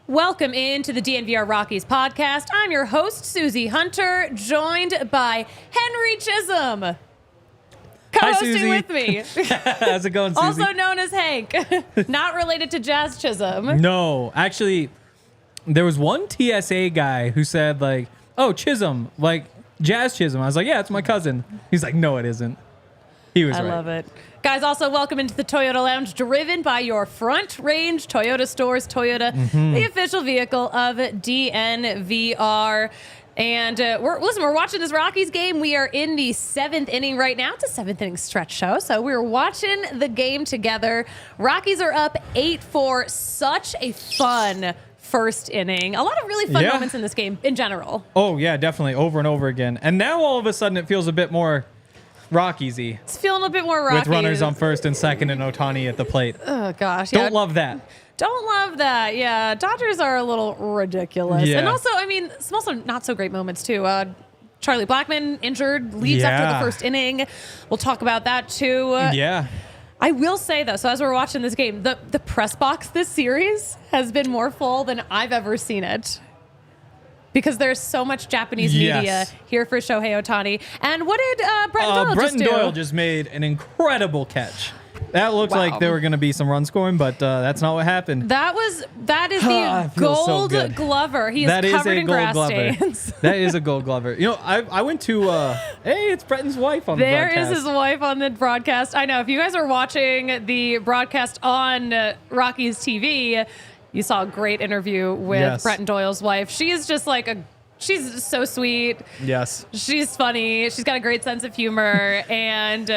Welcome into the DNVR Rockies Podcast. I'm your host, Suzie Hunter, joined by Henry Chisholm, co-hosting with me. How's it going, Suzie? Also known as Hank, not related to Jazz Chisholm. No, actually, there was one TSA guy who said, like, oh, Chisholm, like Jazz Chisholm. I was like, yeah, it's my cousin. He's like, no, it isn't. He was right. I love it. Guys, also welcome into the Toyota Lounge, driven by your Front Range Toyota Stores. Toyota, the official vehicle of DNVR. And we're watching this Rockies game. We are in the 7th inning right now. It's a 7th inning stretch show, so we're watching the game together. Rockies are up 8-4. Such a fun first inning. A lot of really fun moments in this game in general. Oh, yeah, definitely. Over and over again. And now all of a sudden it feels a bit more Rockies-y. It's feeling a bit more Rockies. With runners on first and second and Ohtani at the plate. Oh, gosh. Yeah. Don't love that. Don't love that. Yeah, Dodgers are a little ridiculous. Yeah. And also, I mean, some also not so great moments, too. Charlie Blackmon injured, leaves after the first inning. We'll talk about that, too. Yeah. I will say, though, so as we're watching this game, the press box this series has been more full than I've ever seen it. Because there's so much Japanese media here for Shohei Ohtani. And what did Brenton Doyle just do? Brenton Doyle just made an incredible catch. That looked like there were going to be some run scoring, but that's not what happened. That is the Gold Glover. He is covered in grass stains. That is a Gold Glover. You know, I went to, hey, it's Brenton's wife on the broadcast. There is his wife on the broadcast. I know. If you guys are watching the broadcast on Rockies TV, you saw a great interview with Brenton Doyle's wife. She is just like she's so sweet. Yes. She's funny. She's got a great sense of humor. And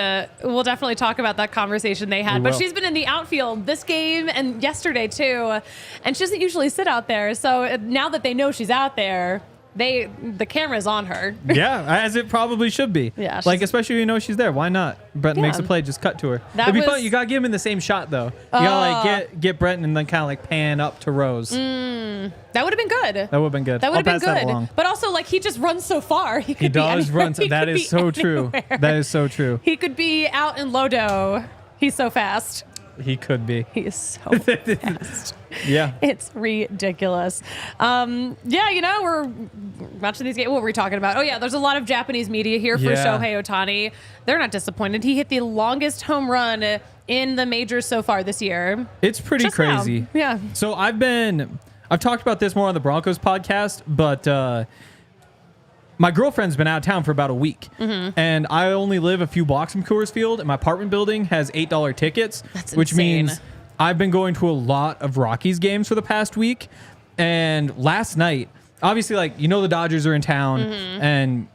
we'll definitely talk about that conversation they had. But she's been in the outfield this game and yesterday, too. And she doesn't usually sit out there. So now that they know she's out there, the camera's on her. Yeah, as it probably should be. Yeah, like, especially when you know she's there. Why not? Brenton makes a play, just cut to her. It'd be fun. You got to get him in the same shot, though. You got to like get Brenton and then kind of like pan up to Rose. That would have been good. That would have been good. That would have been good. But also, like, he just runs so far. He does run. That is so true. That is so true. He could be out in Lodo. He's so fast. He could be. He is so fast. Yeah. It's ridiculous. Yeah, you know, we're watching these games. What were we talking about? Oh, yeah, there's a lot of Japanese media here for Shohei Ohtani. They're not disappointed. He hit the longest home run in the majors so far this year. It's pretty crazy. Now. Yeah. So I've talked about this more on the Broncos podcast, but my girlfriend's been out of town for about a week, and I only live a few blocks from Coors Field, and my apartment building has $8 tickets, which means I've been going to a lot of Rockies games for the past week. And last night, obviously, like, you know, the Dodgers are in town, and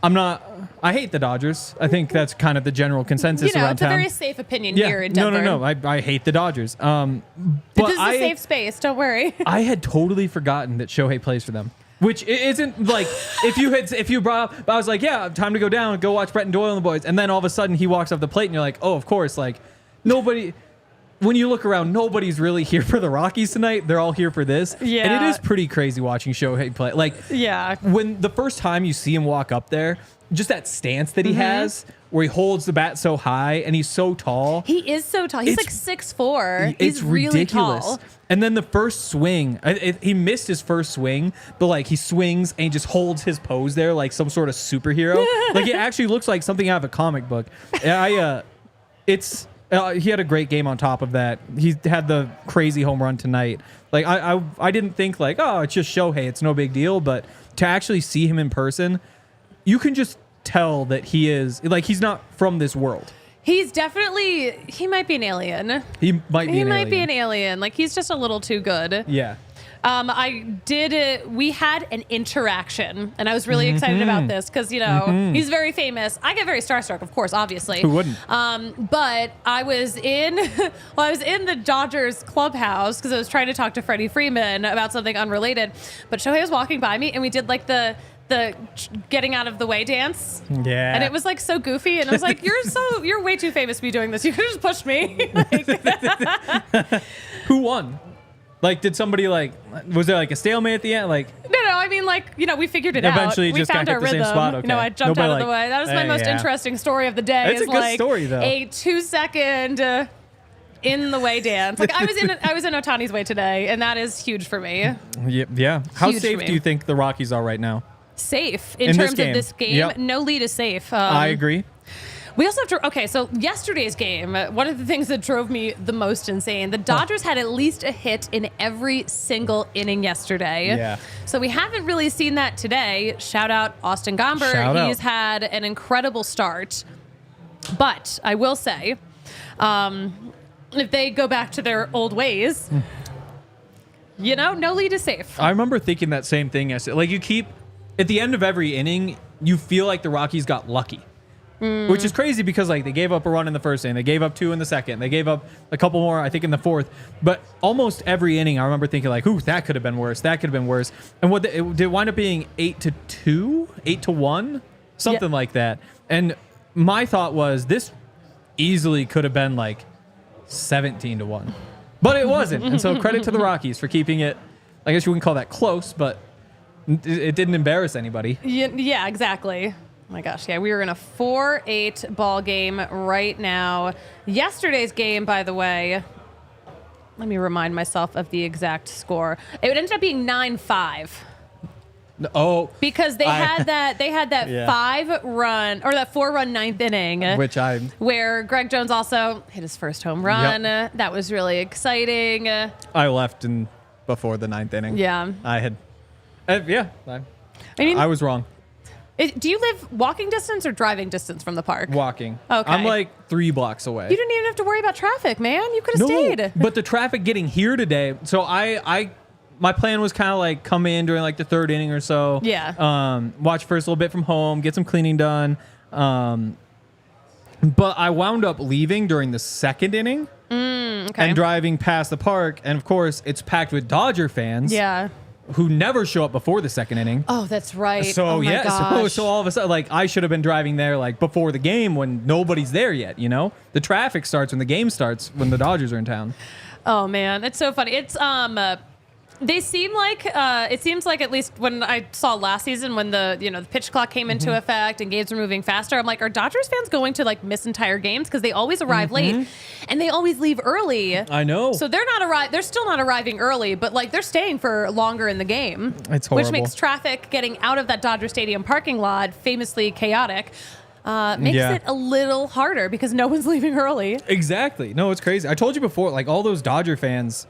I hate the Dodgers. I think that's kind of the general consensus around town. It's a very safe opinion here in Denver. No. I hate the Dodgers. But this is a safe space. Don't worry. I had totally forgotten that Shohei plays for them. Which isn't like, if you brought up, I was like, yeah, time to go down, go watch Brenton Doyle and the boys. And then all of a sudden he walks off the plate and you're like, oh, of course, like nobody, when you look around, nobody's really here for the Rockies tonight. They're all here for this. Yeah. And it is pretty crazy watching Shohei play. Like, when the first time you see him walk up there, just that stance that he has, where he holds the bat so high and he's so tall. He is so tall. He's like 6'4". It's He's really ridiculous. Tall. And then the first swing, he missed his first swing, but like he swings and he just holds his pose there like some sort of superhero. Like it actually looks like something out of a comic book. He had a great game on top of that. He had the crazy home run tonight. Like I didn't think like, oh, it's just Shohei, it's no big deal. But to actually see him in person, you can just tell that he is like, he's not from this world. He's definitely, he might be an alien. He might be an alien. Like, he's just a little too good. Yeah. I did. We had an interaction, and I was really excited about this because he's very famous. I get very starstruck, of course, obviously. Who wouldn't? But I was in, the Dodgers clubhouse because I was trying to talk to Freddie Freeman about something unrelated. But Shohei was walking by me, and we did like the getting out of the way dance. Yeah. And it was like so goofy, and I was like, you're way too famous to be doing this. You could have just pushed me. Who won? Like, did somebody was there like a stalemate at the end? Like, no, I mean, we figured it out. Eventually, We just found got our hit the same rhythm. spot. Okay. I jumped out of the way. That was my most interesting story of the day. It's a good story, though. A 2-second in the way dance. Like I was in Ohtani's way today, and that is huge for me. Yeah. How Huge safe for me. do you think the Rockies are right now? Safe in terms of this game. Yep. No lead is safe. I agree. We also have to, okay, so yesterday's game, one of the things that drove me the most insane, the Dodgers had at least a hit in every single inning yesterday. Yeah. So we haven't really seen that today. Shout out Austin Gomber. He's had an incredible start. But I will say, if they go back to their old ways, no lead is safe. I remember thinking that same thing yesterday. Like, at the end of every inning, you feel like the Rockies got lucky. Which is crazy because they gave up a run in the first inning, they gave up 2 in the second, they gave up a couple more, I think, in the fourth. But almost every inning, I remember thinking ooh, that could have been worse. That could have been worse. And it did wind up being 8-2, 8-1, something like that. And my thought was this easily could have been 17-1, but it wasn't. And so credit to the Rockies for keeping it. I guess you wouldn't call that close, but it didn't embarrass anybody. Yeah, exactly. Oh my gosh, yeah, we were in a 4-8 ball game right now. Yesterday's game, by the way, let me remind myself of the exact score. It ended up being 9-5. Oh, because they had that 5-run or that 4-run ninth inning, where Greg Jones also hit his first home run. Yep. That was really exciting. I left before the 9th inning. Yeah, I had. I was wrong. Do you live walking distance or driving distance from the park? Walking. Okay. I'm 3 blocks away. You didn't even have to worry about traffic, man. You could have stayed. But the traffic getting here today. So my plan was kind of come in during the 3rd inning or so. Yeah. Watch first a little bit from home, get some cleaning done. But I wound up leaving during the 2nd inning. Okay. And driving past the park, and of course it's packed with Dodger fans. Yeah. Who never show up before the 2nd inning. Oh, that's right. So oh my gosh. so all of a sudden, I should have been driving there before the game when nobody's there yet. The traffic starts when the game starts when the Dodgers are in town. Oh man, it's so funny. It's they seem it seems like at least when I saw last season when the pitch clock came into effect and games were moving faster, I'm like, are Dodgers fans going to miss entire games because they always arrive late and they always leave early? I know. So they're still not arriving early, but they're staying for longer in the game. It's horrible. Which makes traffic getting out of that Dodger Stadium parking lot famously chaotic. Makes it a little harder because no one's leaving early. Exactly. No, it's crazy. I told you before, all those Dodger fans.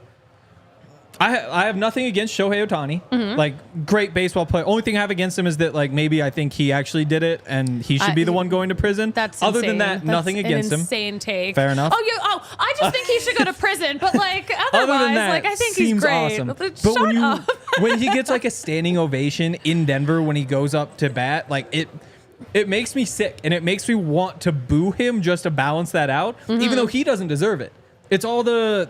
I have nothing against Shohei Ohtani. Great baseball player. Only thing I have against him is that maybe I think he actually did it and he should be the one going to prison. That's Other insane. than that, nothing against him. Insane take. Fair enough. I just think he should go to prison. But otherwise, other than that, I think seems he's great. Awesome. But when up. when he gets a standing ovation in Denver when he goes up to bat, it makes me sick and it makes me want to boo him just to balance that out, even though he doesn't deserve it. It's all the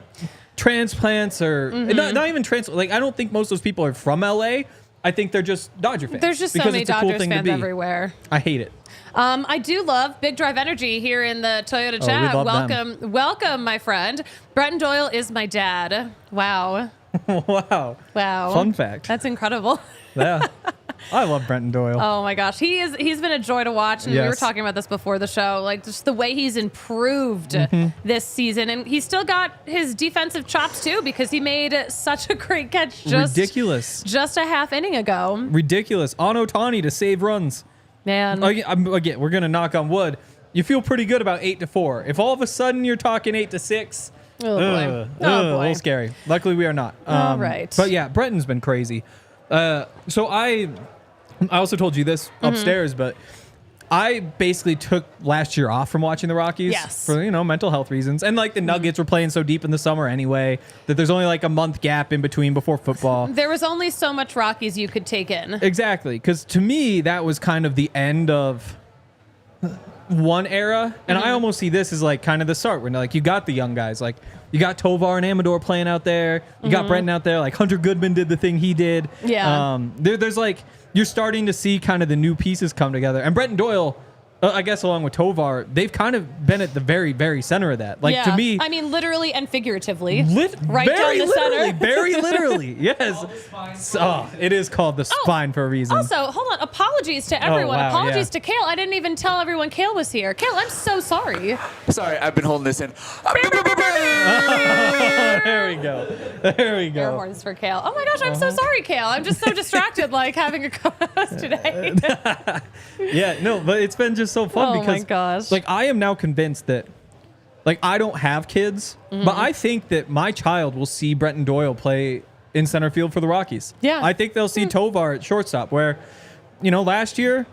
transplants or not even transplants. I don't think most of those people are from LA. I think they're just Dodger fans. There's just so many Dodgers fans everywhere. I hate it. I do love Big Drive Energy here in the Toyota chat. Welcome, my friend. Bretton Doyle is my dad. Wow. Wow. Fun fact. That's incredible. Yeah. I love Brenton Doyle. Oh my gosh, he's been a joy to watch, and we were talking about this before the show. Just the way he's improved this season, and he's still got his defensive chops too because he made such a great catch. Ridiculous. Just a half inning ago. Ridiculous on Ohtani to save runs. Man. Again, we're gonna knock on wood. You feel pretty good about 8-4. If all of a sudden you're talking 8-6, oh boy, a little scary. Luckily, we are not. All right. But yeah, Bretton's been crazy. So I also told you this upstairs, but I basically took last year off from watching the Rockies for, mental health reasons. And like the Nuggets were playing so deep in the summer anyway that there's only like a month gap in between before football. There was only so much Rockies you could take in. Exactly. Because to me, that was kind of the end of one era. And I almost see this as like kind of the start when like you got the young guys. Like you got Tovar and Amador playing out there. You got Brenton out there. Like Hunter Goodman did the thing he did. Yeah. There's like... You're starting to see kind of the new pieces come together. And Brenton Doyle, I guess along with Tovar, they've kind of been at the very, very center of that. Like to me... I mean, literally and figuratively. Right down the center. Very literally, yes. It is called the spine for a reason. Also, hold on. Apologies to everyone. wow, Apologies to Kale. I didn't even tell everyone Kale was here. Kale, I'm so sorry. Sorry, I've been holding this in. There we go. Air horns for Kale. Oh my gosh, I'm so sorry, Kale. I'm just so distracted, like having a co-host today. Yeah, no, but it's been just so fun because, my gosh. like, I am now convinced that, like, I don't have kids, but I think that my child will see Brenton Doyle play in center field for the Rockies. Yeah. I think they'll see Tovar at shortstop, where, last year,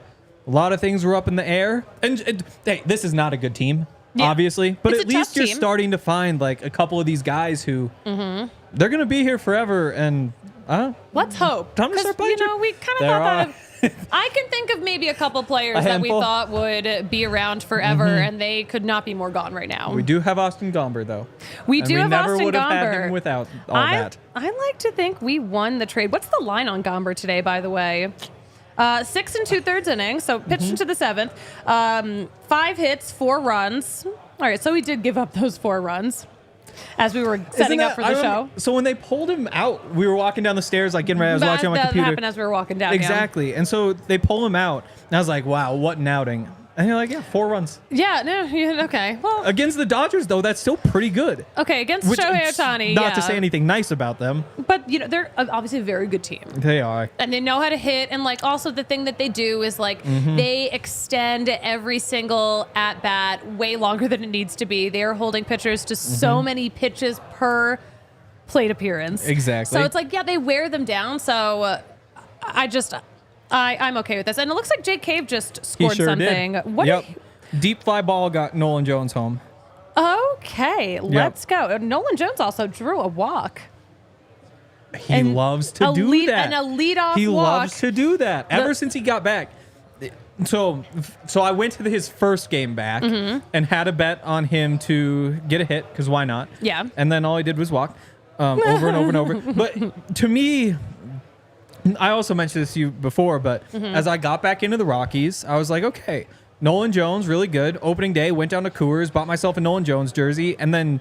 a lot of things were up in the air. And hey, this is not a good team. Yeah. Obviously, but It's at a least tough you're team. starting to find like a couple of these guys who they're going to be here forever. And Let's hope. Time to start playing. We kind of There thought are. that. I can think of maybe a couple players that we handful. thought would be around forever, and they could not be more gone right now. We do have Austin Gomber, though. We And do have never Austin would have had Gomber. him without all I that. like to think we won the trade. What's the line on Gomber today, by the way? 6 2/3 innings, so pitched into the 7th. 5 hits, 4 runs. All right, so we did give up those 4 runs as we were setting up for the show. So when they pulled him out, we were walking down the stairs, like getting ready. I was watching on my That computer. happened as we were walking down. Exactly. And so they pull him out, and I was like, wow, what an outing. And you're like, yeah, 4 runs. Okay. Well, Against the Dodgers, though, that's still pretty good. okay, against Shohei Ohtani, Not to say anything nice about them. But, they're obviously a very good team. They are. And they know how to hit. And, like, also the thing that they do is, like, they extend every single at-bat way longer than it needs to be. They are holding pitchers to so many pitches per plate appearance. Exactly. So it's like, yeah, they wear them down. So I'm okay with this. And it looks like Jake Cave just scored He sure something. did. What? Deep fly ball got Nolan Jones home. Okay, let's go. Nolan Jones also drew a walk. He loves to do that. And a leadoff He walk. loves to do that. Ever since he got back. So I went to his first game back and had a bet on him to get a hit, because why not? Yeah. And then all he did was walk over and over and over. But to me, I also mentioned this to you before, but as I got back into the Rockies, I was like, okay, Nolan Jones, really good. Opening day, went down to Coors, bought myself a Nolan Jones jersey, and then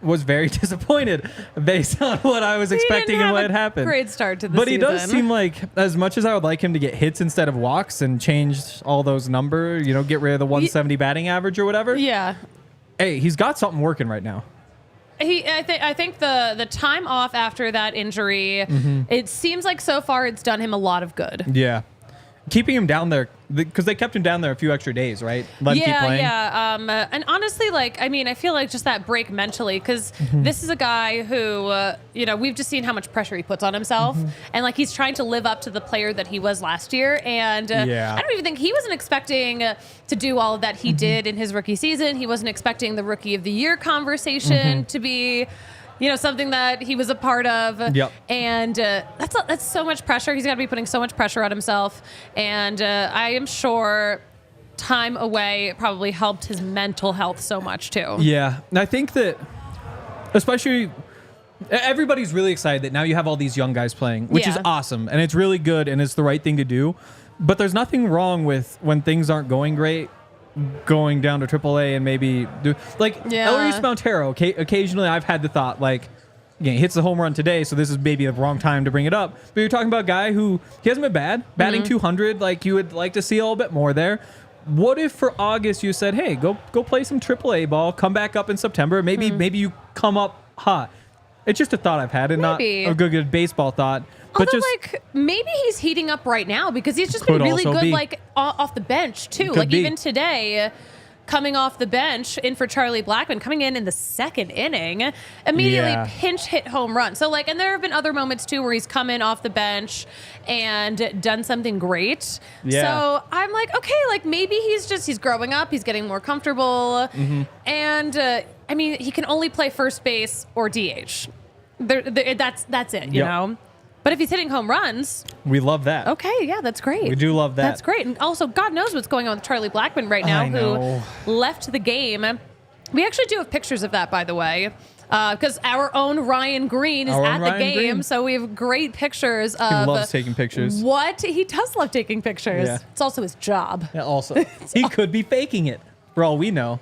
was very disappointed based on what I was expecting and what had happened. Great start to the But season. he does seem like, as much as I would like him to get hits instead of walks and change all those numbers, get rid of the 170 batting average or whatever. Yeah. Hey, he's got something working right now. I think the time off after that injury, it seems like so far it's done him a lot of good. Yeah. Keeping him down there, because they kept him down there a few extra days, right? Let him keep playing. Yeah. And honestly, I feel like just that break mentally, because this is a guy who, we've just seen how much pressure he puts on himself. And, he's trying to live up to the player that he was last year. And I don't even think he wasn't expecting to do all of that he did in his rookie season. He wasn't expecting the Rookie of the Year conversation to be... something that he was a part of. Yep. And that's so much pressure. He's got to be putting so much pressure on himself. And I am sure time away probably helped his mental health so much, too. Yeah. And I think that, especially, everybody's really excited that now you have all these young guys playing, which is awesome. And it's really good, and it's the right thing to do. But there's nothing wrong with when things aren't going great, going down to AAA and maybe do Elvis Montero. Occasionally, I've had the thought he hits the home run today, so this is maybe the wrong time to bring it up. But you're talking about a guy who he hasn't been bad, batting 200. You would like to see a little bit more there. What if for August you said, "Hey, go play some AAA ball, come back up in September. Maybe you come up hot." It's just a thought I've had, and not a good baseball thought. But Although, just maybe he's heating up right now because he's just been Could really also good, be. off the bench, too. Could be. Even today, coming off the bench in for Charlie Blackmon, coming in the second inning, immediately pinch hit home run. So and there have been other moments too where he's come in off the bench and done something great. Yeah. So I'm like, okay, maybe he's growing up, he's getting more comfortable. And I mean, he can only play first base or DH. That's it, you know? But if he's hitting home runs, we love that. Okay, yeah, that's great. We do love that. That's great. And also, God knows what's going on with Charlie Blackmon right now, who left the game. We actually do have pictures of that, by the way, because our own Ryan Green is at the game. So we have great pictures of. He loves taking pictures. He does love taking pictures. Yeah. It's also his job. Yeah, also, he could be faking it for all we know.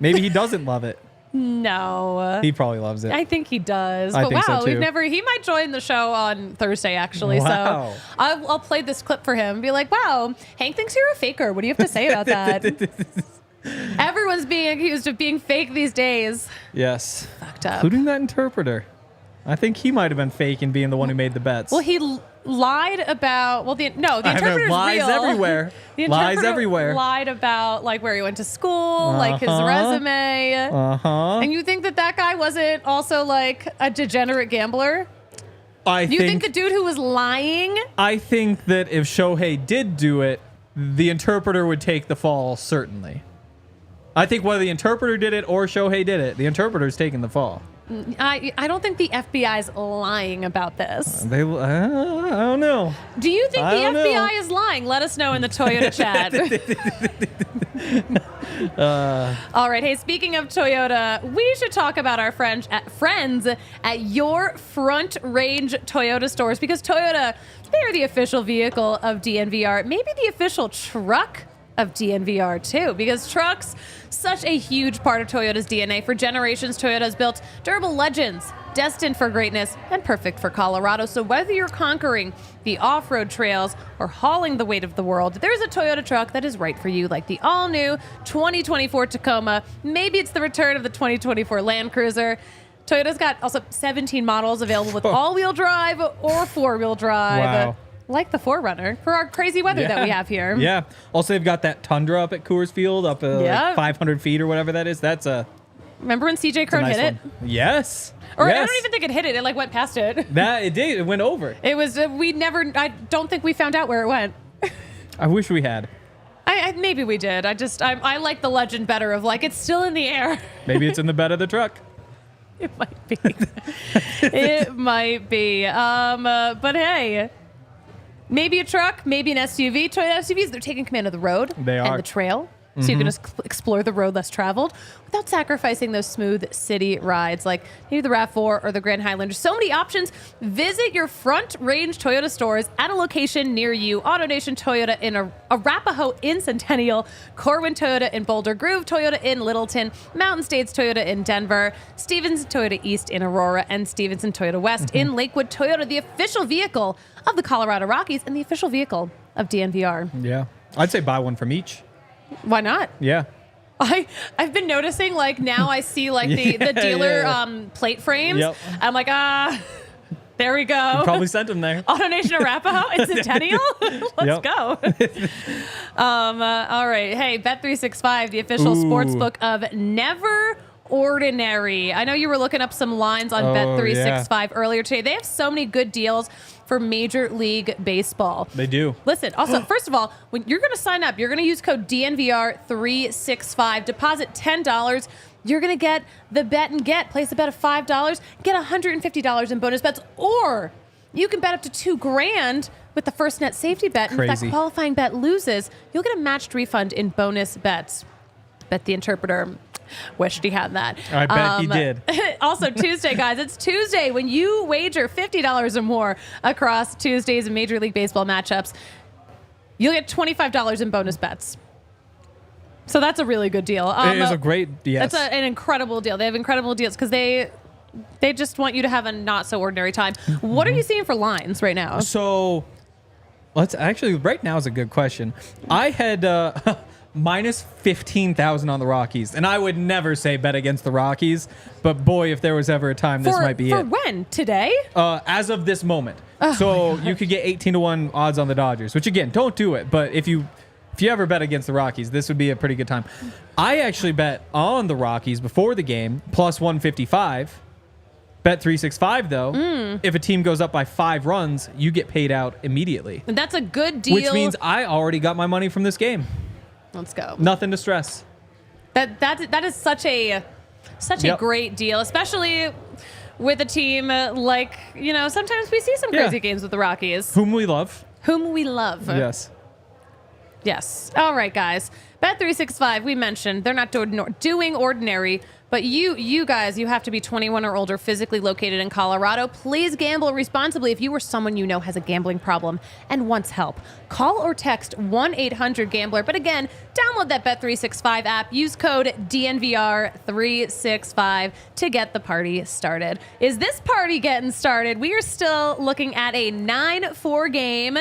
Maybe he doesn't love it. No. He probably loves it. I think he does. I but think wow, so too. he might join the show on Thursday, actually. Wow. So I'll play this clip for him and be like, wow, Hank thinks you're a faker. What do you have to say about that? Everyone's being accused of being fake these days. Yes. Fucked up. Including that interpreter. I think he might have been fake and being the one who made the bets. Well, he lied about. Well, the interpreter's lies real. everywhere. The Lies interpreter everywhere. Lied about where he went to school, his resume. And you think that guy wasn't also a degenerate gambler? You think the dude who was lying? I think that if Shohei did do it, the interpreter would take the fall, certainly. I think whether the interpreter did it or Shohei did it, the interpreter's taking the fall. I don't think the FBI's lying about this. I don't know. Do you think the FBI is lying? Let us know in the Toyota chat. All right. Hey, speaking of Toyota, we should talk about our friends at your Front Range Toyota stores, because Toyota, they're the official vehicle of DNVR, maybe the official truck of DNVR too, because trucks, such a huge part of Toyota's DNA. For generations, Toyota has built durable legends, destined for greatness and perfect for Colorado. So whether you're conquering the off-road trails or hauling the weight of the world, there's a Toyota truck that is right for you, like the all-new 2024 Tacoma. Maybe it's the return of the 2024 Land Cruiser. Toyota's got also 17 models available with all-wheel drive or four-wheel drive. Wow. Like the 4Runner for our crazy weather that we have here. Yeah. Also, they've got that Tundra up at Coors Field, up 500 feet or whatever that is. That's a. Remember when CJ Crone hit it? Yes. Or I don't even think it hit it. It went past it. It did. It went over. It was. I don't think we found out where it went. I wish we had. Maybe we did. I like the legend better of it's still in the air. Maybe it's in the bed of the truck. It might be. It might be. But hey. Maybe a truck, maybe an SUV. Toyota SUVs, they're taking command of the road and the trail. So you can just explore the road less traveled without sacrificing those smooth city rides like maybe the RAV4 or the Grand Highlander. So many options. Visit your Front Range Toyota stores at a location near you. AutoNation Toyota in Arapahoe in Centennial, Corwin Toyota in Boulder, Groove Toyota in Littleton, Mountain States Toyota in Denver, Stevenson Toyota East in Aurora, and Stevenson Toyota West in Lakewood. Toyota, the official vehicle of the Colorado Rockies and the official vehicle of DNVR. Yeah. I'd say buy one from each. Why not? Yeah. I've been noticing now I see the dealer plate frames. Yep. I'm like, there we go. You probably sent them there. AutoNation Arapahoe in Centennial. Let's go. All right. Hey, Bet365, the official sportsbook of Never Ordinary. I know you were looking up some lines on Bet365 earlier today. They have so many good deals for Major League Baseball. They do. Listen, also, first of all, when you're going to sign up, you're going to use code DNVR365. Deposit $10. You're going to get the bet and get. Place a bet of $5. Get $150 in bonus bets. Or you can bet up to $2,000 with the first net safety bet. And if that qualifying bet loses, you'll get a matched refund in bonus bets. Bet the interpreter wished he had that. I bet he did. Also, Tuesday, guys. It's Tuesday. When you wager $50 or more across Tuesdays in Major League Baseball matchups, you'll get $25 in bonus bets. So that's a really good deal. It is a great, yes. That's an incredible deal. They have incredible deals because they just want you to have a not-so-ordinary time. What are you seeing for lines right now? So, right now is a good question. I had... minus 15,000 on the Rockies. And I would never say bet against the Rockies, but boy, if there was ever a time, this might be it. For when? Today? As of this moment. So you could get 18-1 odds on the Dodgers, which again, don't do it. But if you if you ever bet against the Rockies, this would be a pretty good time. I actually bet on the Rockies before the game, plus 155. Bet 365 though. If a team goes up by 5 runs, you get paid out immediately. And that's a good deal. Which means I already got my money from this game. Let's go. Nothing to stress. That is such a great deal, especially with a team like, sometimes we see some crazy games with the Rockies. Whom we love. Yes. Yes. All right, guys. Bet365, we mentioned, they're not doing ordinary, but you guys, you have to be 21 or older, physically located in Colorado. Please gamble responsibly. If you or someone you know has a gambling problem and wants help, call or text 1-800-GAMBLER. But again, download that Bet365 app. Use code DNVR365 to get the party started. Is this party getting started? We are still looking at a 9-4 game.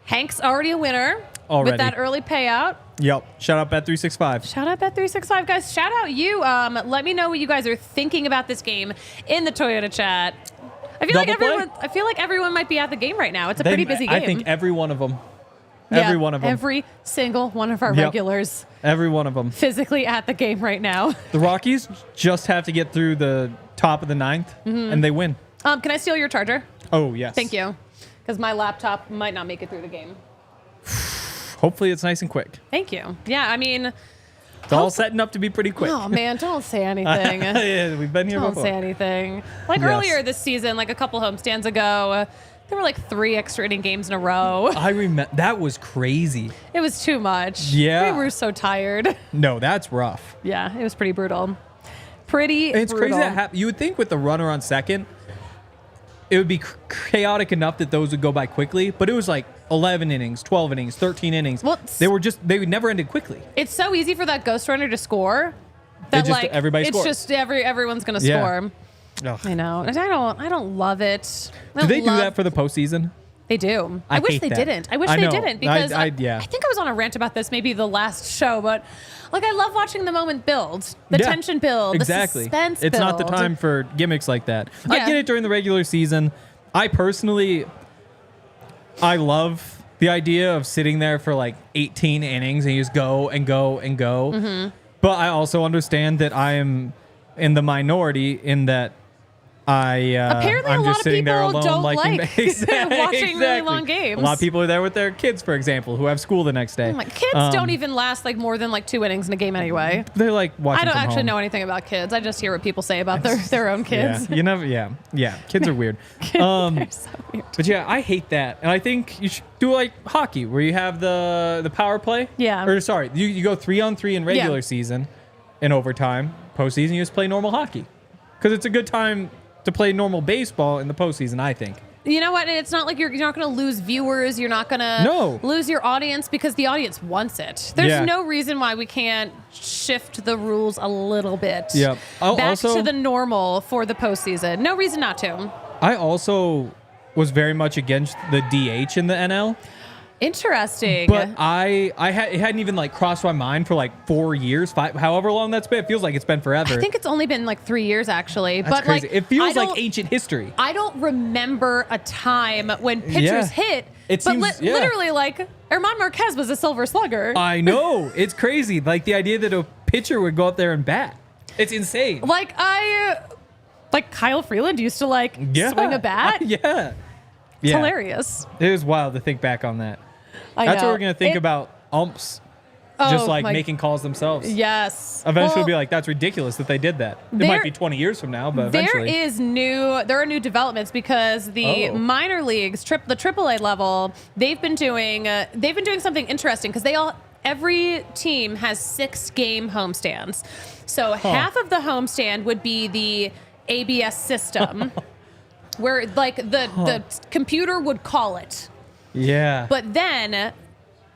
Hank's already a winner with that early payout. Yep. Shout out Bet365. Shout out Bet365, guys. Shout out you. Let me know what you guys are thinking about this game in the Toyota chat. I feel like everyone might be at the game right now. It's a pretty busy game. I think every one of them. Every one of them. Every single one of our regulars. Every one of them. Physically at the game right now. The Rockies just have to get through the top of the 9th, and they win. Can I steal your charger? Oh, yes. Thank you. Because my laptop might not make it through the game. Hopefully it's nice and quick. Thank you. Yeah, I mean... It's all setting up to be pretty quick. Oh, man, don't say anything. Yeah, we've been here before. Don't say anything. Like earlier this season, like a couple homestands ago, there were like 3 extra inning games in a row. I remember. That was crazy. It was too much. Yeah. We were so tired. No, that's rough. Yeah, it was pretty brutal. It's crazy that you would think with the runner on second, it would be chaotic enough that those would go by quickly, but it was like 11 innings, 12 innings, 13 innings. Well, they never ended quickly. It's so easy for that ghost runner to score that everybody scores. It's just everyone's going to score. Ugh. I know. And I don't love it. Do they do that for the postseason? They do. I wish they didn't. I wish they didn't because I think I was on a rant about this maybe the last show, but like I love watching the moment build, the tension build, exactly. the suspense It's build. not the time for gimmicks like that. Yeah. I get it during the regular season. I love the idea of sitting there for like 18 innings and you just go and go and go. Mm-hmm. But I also understand that I am in the minority in that apparently I'm a just lot sitting of there people alone, don't like watching really long Exactly. games. A lot of people are there with their kids, for example, who have school the next day. Kids don't even last like more than like 2 innings in a game anyway. They like watching. I don't from actually home. know anything about kids. I just hear what people say about their own kids. Yeah, you never. Yeah. Kids are weird. They're so weird. But yeah, I hate that, and I think you should do like hockey, where you have the power play. Yeah. Or sorry, you go 3-on-3 in regular season, in overtime. Postseason, you just play normal hockey, because it's a good time to play normal baseball in the postseason, I think. You know what? It's not like you're not going to lose viewers. You're not going to lose your audience because the audience wants it. There's no reason why we can't shift the rules a little bit. Yep. Back to the normal for the postseason. No reason not to. I also was very much against the DH in the NL. Interesting. But it hadn't even like crossed my mind for like 4 years, 5, however long that's been. It feels like it's been forever. I think it's only been like 3 years actually. That's but crazy. Like it feels like ancient history. I don't remember a time when pitchers hit. Literally like Herman Marquez was a silver slugger. I know. It's crazy. Like the idea that a pitcher would go up there and bat. It's insane. Like Kyle Freeland used to swing a bat. Yeah. It's hilarious. It is wild to think back on that. That's what we're going to think about umps just making calls themselves. Yes. Eventually we'll be like, that's ridiculous that they did that. It might be 20 years from now, but eventually. There are new developments because the minor leagues, the AAA level, they've been doing something interesting because every team has 6-game homestands. So half of the homestand would be the ABS system where the computer would call it. Yeah. But then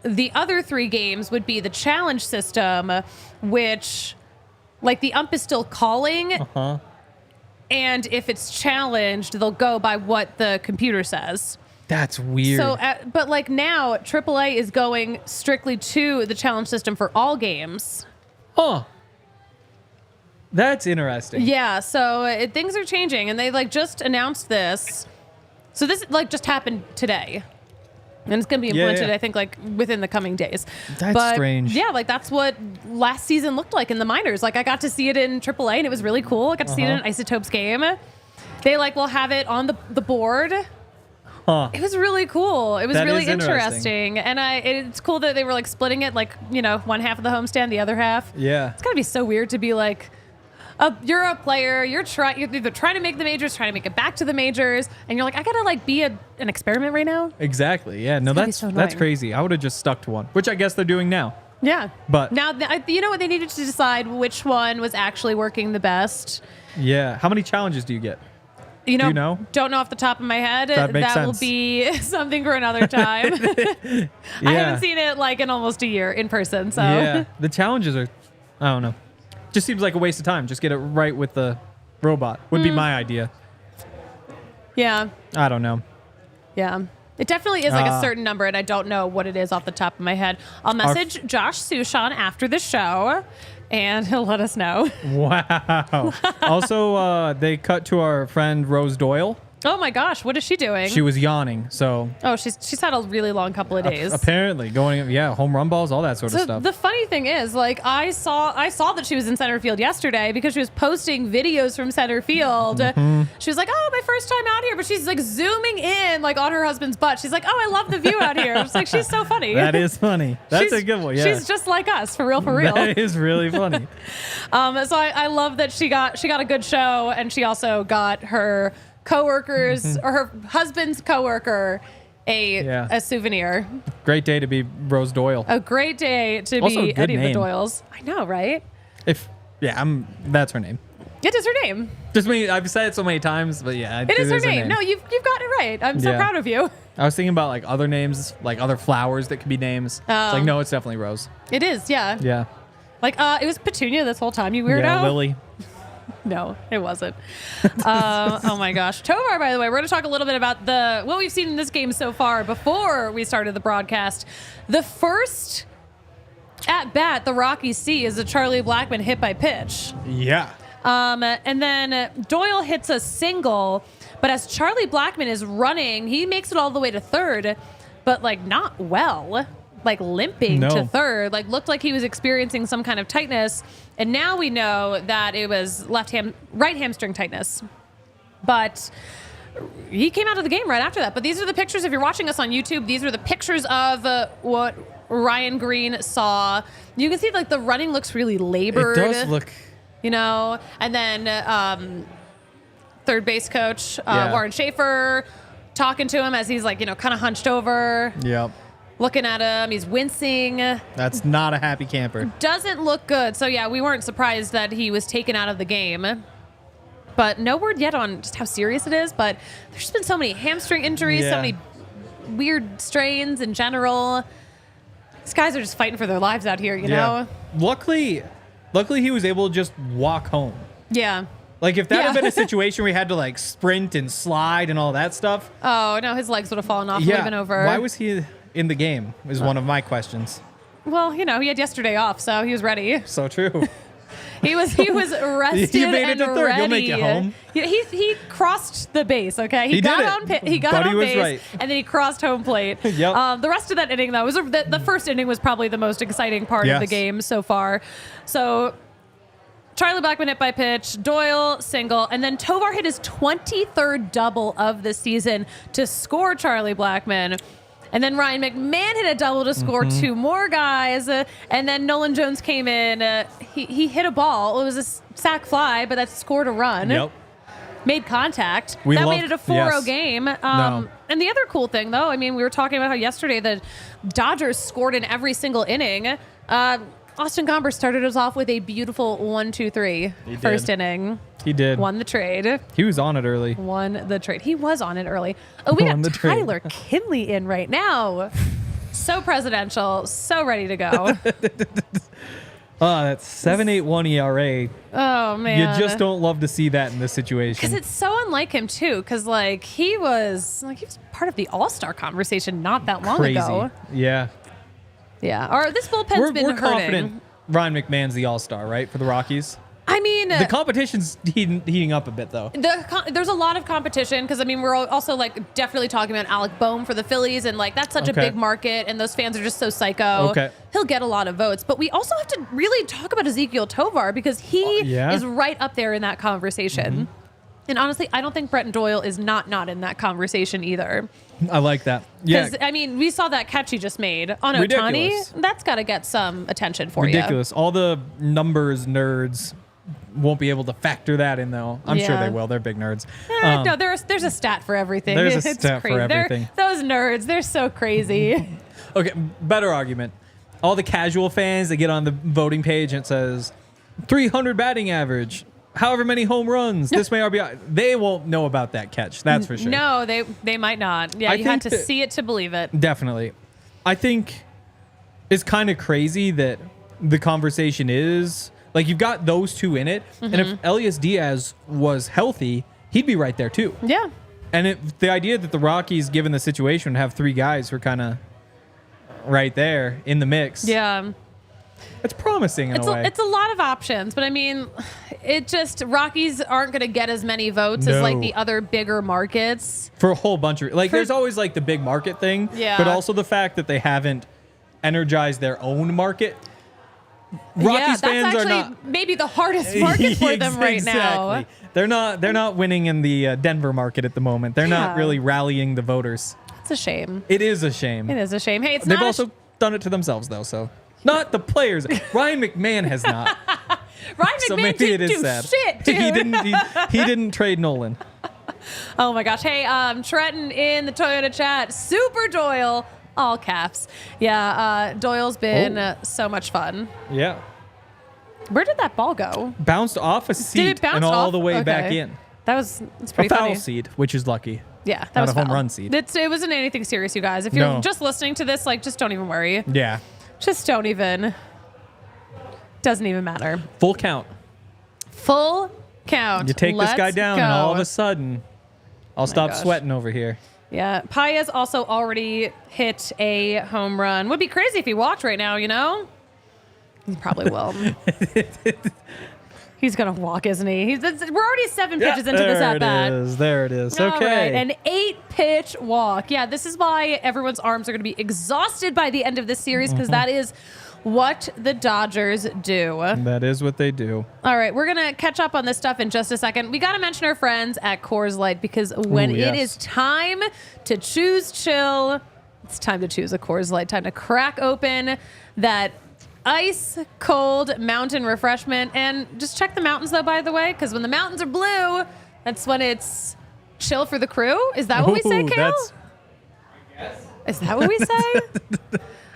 the other 3 games would be the challenge system, which the ump is still calling. Uh-huh. And if it's challenged, they'll go by what the computer says. That's weird. So, but now AAA is going strictly to the challenge system for all games. Huh. That's interesting. Yeah. So things are changing, and they just announced this. So this just happened today. And it's going to be implemented, I think, like within the coming days. That's strange. Yeah, like that's what last season looked like in the minors. Like I got to see it in AAA and it was really cool. I got to see it in an Isotopes game. They like will have it on the board. Huh. It was really cool. It was That really is interesting. And it's cool that they were like splitting it, like, you know, one half of the homestand, the other half. Yeah. It's got to be so weird to be like, you're a player, you're either trying to make the majors, trying to make it back to the majors, and you're like, I gotta like be an experiment right now. Exactly. Yeah. No, that's crazy. I would have just stuck to one, which I guess they're doing now. Yeah. But now, you know what? They needed to decide which one was actually working the best. Yeah. How many challenges do you get? You know, do you know? Don't know off the top of my head. That makes sense. Will be something for another time. I haven't seen it like in almost a year in person. So yeah, the challenges are, I don't know. Just seems like a waste of time. Just get it right with the robot would be my idea. Yeah. I don't know. Yeah. It definitely is like a certain number, and I don't know what it is off the top of my head. I'll message Josh Sushan after the show, and he'll let us know. Wow. Also, they cut to our friend Rose Doyle. Oh my gosh, what is she doing? She was yawning, so. Oh, she's had a really long couple of days. Apparently, home run balls, all that sort of stuff. The funny thing is, like, I saw that she was in center field yesterday because she was posting videos from center field. She was like, "Oh, my first time out here," but she's like zooming in, like on her husband's butt. She's like, "Oh, I love the view out here." It's like she's so funny. That is funny. That's a good one. Yeah, she's just like us, for real, for real. That is really funny. So I love that she got a good show, and she also got her coworkers or her husband's coworker a souvenir. Great day to be Rose Doyle. A great day to also be any name. of the Doyles. I know, right? That's her name. It is her name. Just me. I've said it so many times, but yeah, it is her name. No, you've got it right. I'm so proud of you. I was thinking about like other names, like other flowers that could be names. It's like, no, it's definitely Rose. It is, yeah. Yeah. Like, it was Petunia this whole time, you weirdo. Yeah, Lily. No, it wasn't. Oh my gosh. Tovar, by the way, we're going to talk a little bit about what we've seen in this game so far before we started the broadcast. The first at bat the Rockies see is a Charlie Blackmon hit by pitch. Yeah. And then Doyle hits a single, but as Charlie Blackmon is running, he makes it all the way to third, but like not well. Like limping to third, like looked like he was experiencing some kind of tightness. And now we know that it was right hamstring tightness. But he came out of the game right after that. But these are the pictures. If you're watching us on YouTube, these are the pictures of what Ryan Green saw. You can see like the running looks really labored. It does look. You know, and then third base coach Warren Schaefer talking to him as he's like, you know, kind of hunched over. Yep. Looking at him, he's wincing. That's not a happy camper. Doesn't look good. So, yeah, we weren't surprised that he was taken out of the game. But no word yet on just how serious it is. But there's been so many hamstring injuries, so many weird strains in general. These guys are just fighting for their lives out here, you know? Luckily, he was able to just walk home. Yeah. Like, if that had been a situation where he had to, like, sprint and slide and all that stuff. Oh, no, his legs would have fallen off and would have been over. Why was he in the game is one of my questions. Well, you know, he had yesterday off, so he was ready. So true. He was rested you made it and to third. ready. You'll make it home. He crossed the base. Okay, he got did on he got on base, right. and then he crossed home plate. Yep. The rest of that inning, though, was the first inning was probably the most exciting part of the game so far. So Charlie Blackmon hit by pitch, Doyle single, and then Tovar hit his 23rd double of the season to score Charlie Blackmon. And then Ryan McMahon hit a double to score two more guys. And then Nolan Jones came in. He hit a ball. It was a sac fly, but that scored a run. Yep. Made contact. That made it a 4-0 game. And the other cool thing, though, I mean, we were talking about how yesterday the Dodgers scored in every single inning. Austin Gomber started us off with a beautiful 1-2-3 first inning. He did. Won the trade. He was on it early. Won the trade. He was on it early. Oh, we got Tyler Kinley in right now. So presidential. So ready to go. That's 7.81 ERA. Oh, man. You just don't love to see that in this situation. Because it's so unlike him, too. Because, like, he was part of the All-Star conversation not that long ago. Yeah. Yeah. Or this bullpen's been hurting. Confident Ryan McMahon's the All-Star, right, for the Rockies? I mean, The competition's heating up a bit, though. There's a lot of competition because, I mean, we're also, like, definitely talking about Alec Boehm for the Phillies, and, like, that's such a big market, and those fans are just so psycho. Okay. He'll get a lot of votes. But we also have to really talk about Ezekiel Tovar because he is right up there in that conversation. Mm-hmm. And honestly, I don't think Bretton Doyle is not in that conversation either. I like that. Yeah. I mean, we saw that catch he just made on Ridiculous. Ohtani. That's got to get some attention for you. Ridiculous. All the numbers nerds won't be able to factor that in, though. I'm sure they will. They're big nerds. No, there's a stat for everything. There's a It's stat crazy. for everything. Those nerds, they're so crazy. Okay, better argument. All the casual fans that get on the voting page and it says 300 batting average, however many home runs, this may RBI. They won't know about that catch. That's for sure. No, they might not. Yeah, you had to see it to believe it. Definitely. I think it's kind of crazy that the conversation is like you've got those two in it, and if Elias Diaz was healthy, he'd be right there too. Yeah. And the idea that the Rockies, given the situation, have three guys who are kind of right there in the mix. Yeah. It's promising in a way. It's a lot of options, but I mean, Rockies aren't going to get as many votes as like the other bigger markets. For a whole bunch of, there's always like the big market thing, but also the fact that they haven't energized their own market. Rockies fans that's are actually not maybe the hardest market for them right now. They're not winning in the Denver market at the moment. They're not really rallying the voters. It's a shame. It is a shame. It is a shame. Hey, they've also done it to themselves though, so not the players. Ryan McMahon has not. Ryan McMahon didn't do shit, dude. He didn't trade Nolan. Oh my gosh. Hey, Trenton in the Toyota chat. Super Doyle. All caps. Yeah, Doyle's been so much fun. Yeah. Where did that ball go? Bounced off a seat and all the way back in. It's pretty funny. funny. A foul seed, which is lucky. Yeah, that not was a home run seed. It wasn't anything serious, you guys. If you're just listening to this, just don't even worry. Yeah. Just don't even. Doesn't even matter. Full count. Full count. You take this guy down, and all of a sudden, I'll stop sweating over here. Yeah, Paez also already hit a home run. Would be crazy if he walked right now, you know? He probably will. He's going to walk, isn't he? We're already 7 pitches into this at-bat. There it is. All Okay. Right, an 8-pitch walk. Yeah, this is why everyone's arms are going to be exhausted by the end of this series, because that is what the Dodgers do. That is what they do. All right, we're going to catch up on this stuff in just a second. We got to mention our friends at Coors Light, because when it is time to choose chill, it's time to choose a Coors Light. Time to crack open that ice cold mountain refreshment. And just check the mountains, though, by the way, because when the mountains are blue, that's when it's chill for the crew. Is that what we say, Kale? Is that what we say?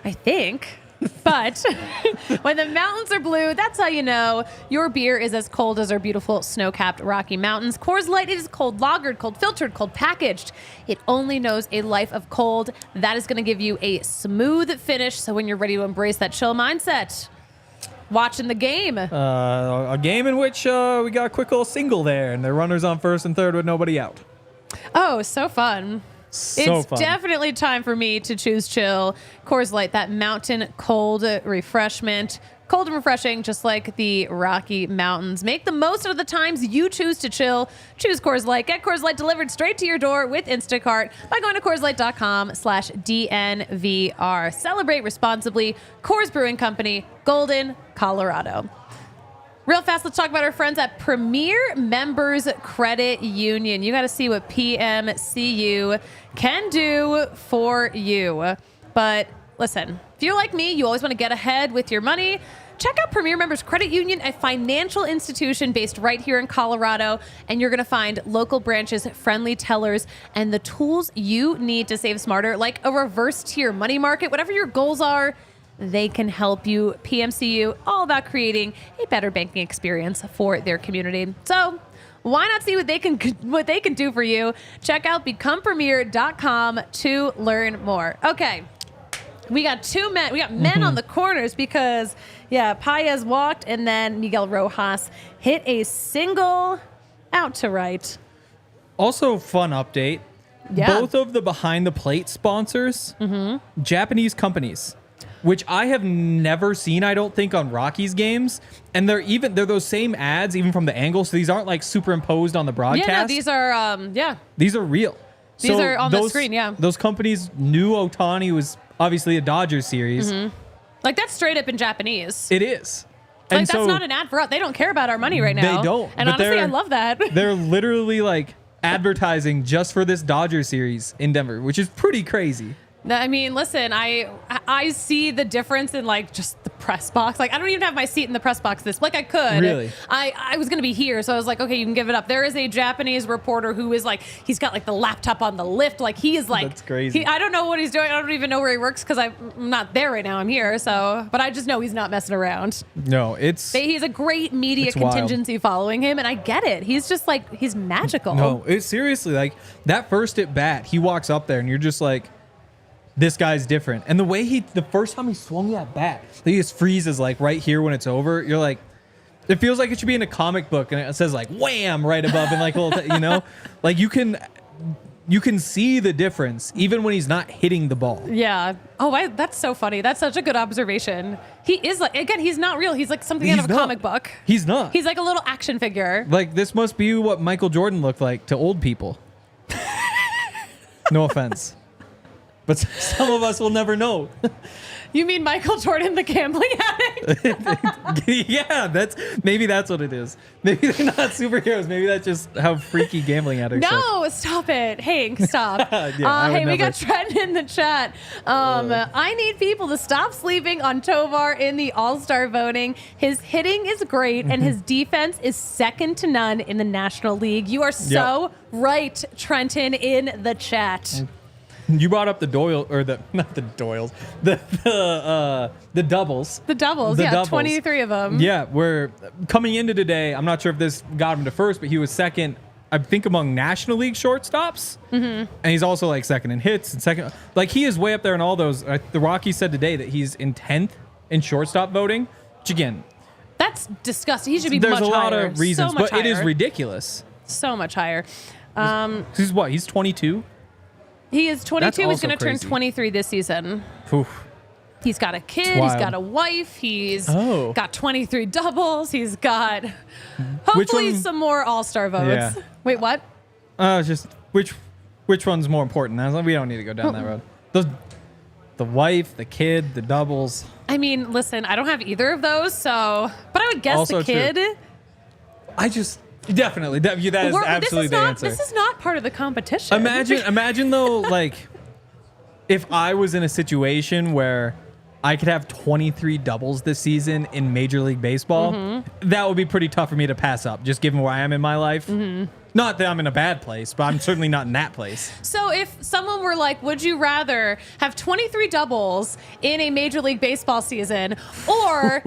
I think. But when the mountains are blue, that's how you know your beer is as cold as our beautiful snow-capped Rocky Mountains. Coors Light is cold lagered, cold filtered, cold packaged. It only knows a life of cold. That is going to give you a smooth finish. So when you're ready to embrace that chill mindset, watching the game. A game in which we got a quick little single there, and the runners on first and third with nobody out. Oh, so fun. It's fun. Definitely time for me to choose chill. Coors Light, that mountain cold refreshment. Cold and refreshing, just like the Rocky Mountains. Make the most of the times you choose to chill. Choose Coors Light. Get Coors Light delivered straight to your door with Instacart by going to CoorsLight.com/DNVR. Celebrate responsibly. Coors Brewing Company, Golden, Colorado. Real fast, let's talk about our friends at Premier Members Credit Union. You got to see what PMCU can do for you. But listen, if you're like me, you always want to get ahead with your money. Check out Premier Members Credit Union, a financial institution based right here in Colorado. And you're going to find local branches, friendly tellers, and the tools you need to save smarter, like a reverse tier money market. Whatever your goals are, they can help you. PMCU, all about creating a better banking experience for their community. So why not see what they can do for you? Check out becomepremier.com to learn more. Okay, we got two men. We got men on the corners because, Paez walked and then Miguel Rojas hit a single out to right. Also, fun update. Yeah. Both of the behind the plate sponsors, Japanese companies. which I have never seen, I don't think, on Rockies games. And they're those same ads, even from the angle. So these aren't like superimposed on the broadcast. Yeah, no, these are, These are real. These are on the screen, yeah. Those companies knew Ohtani was obviously a Dodgers series. Like, that's straight up in Japanese. It is. Like, and that's not an ad for us. They don't care about our money right now. They don't. And honestly, I love that. They're literally like advertising just for this Dodgers series in Denver, which is pretty crazy. I mean, listen, I see the difference in like just the press box. Like, I don't even have my seat in the press box like I could. Really? I was going to be here. So I was like, okay, you can give it up. There is a Japanese reporter who is like, he's got like the laptop on the lift. Like, he is like, that's crazy. I don't know what he's doing. I don't even know where he works because I'm not there right now. I'm here. But I just know he's not messing around. No, he's a great media contingency following him. And I get it. He's just like, he's magical. No, it's seriously like that first at bat, he walks up there and you're just like, this guy's different. And the way the first time he swung that bat, he just freezes like right here when it's over. You're like, it feels like it should be in a comic book and it says like wham right above and like a little, like you can see the difference even when he's not hitting the ball. Yeah. Oh, that's so funny. That's such a good observation. He is like, again, he's not real. He's like something out of a comic book. He's not. He's like a little action figure. Like, this must be what Michael Jordan looked like to old people. No offense. But some of us will never know. You mean Michael Jordan, the gambling addict? Yeah, maybe that's what it is. Maybe they're not superheroes. Maybe that's just how freaky gambling addicts are. No, stop it. Hank, stop. Yeah, we got Trent in the chat. I need people to stop sleeping on Tovar in the All-Star voting. His hitting is great, and his defense is second to none in the National League. You are so right, Trenton, in the chat. You brought up the Doyle, or not the Doyles, the doubles. The doubles, doubles. 23 of them. Yeah, we're coming into today. I'm not sure if this got him to first, but he was second, I think, among National League shortstops. And he's also like second in hits and second. Like, he is way up there in all those. The Rockies said today that he's in 10th in shortstop voting, which again, that's disgusting. He should be much higher. There's a lot of reasons, but higher. It is ridiculous. So much higher. He's what? He's 22? He is 22. He's going to turn crazy. 23 this season. Oof. He's got a kid. He's got a wife. He's got 23 doubles. He's got hopefully some more All-Star votes. Yeah. Wait, what? Just which one's more important? We don't need to go down that road. The wife, the kid, the doubles. I mean, listen, I don't have either of those, but I would guess Also the kid. True. Definitely. That is absolutely the answer. This is not part of the competition. Imagine though, like, if I was in a situation where I could have 23 doubles this season in Major League Baseball, that would be pretty tough for me to pass up, just given where I am in my life. Not that I'm in a bad place, but I'm certainly not in that place. So if someone were like, would you rather have 23 doubles in a Major League Baseball season, or...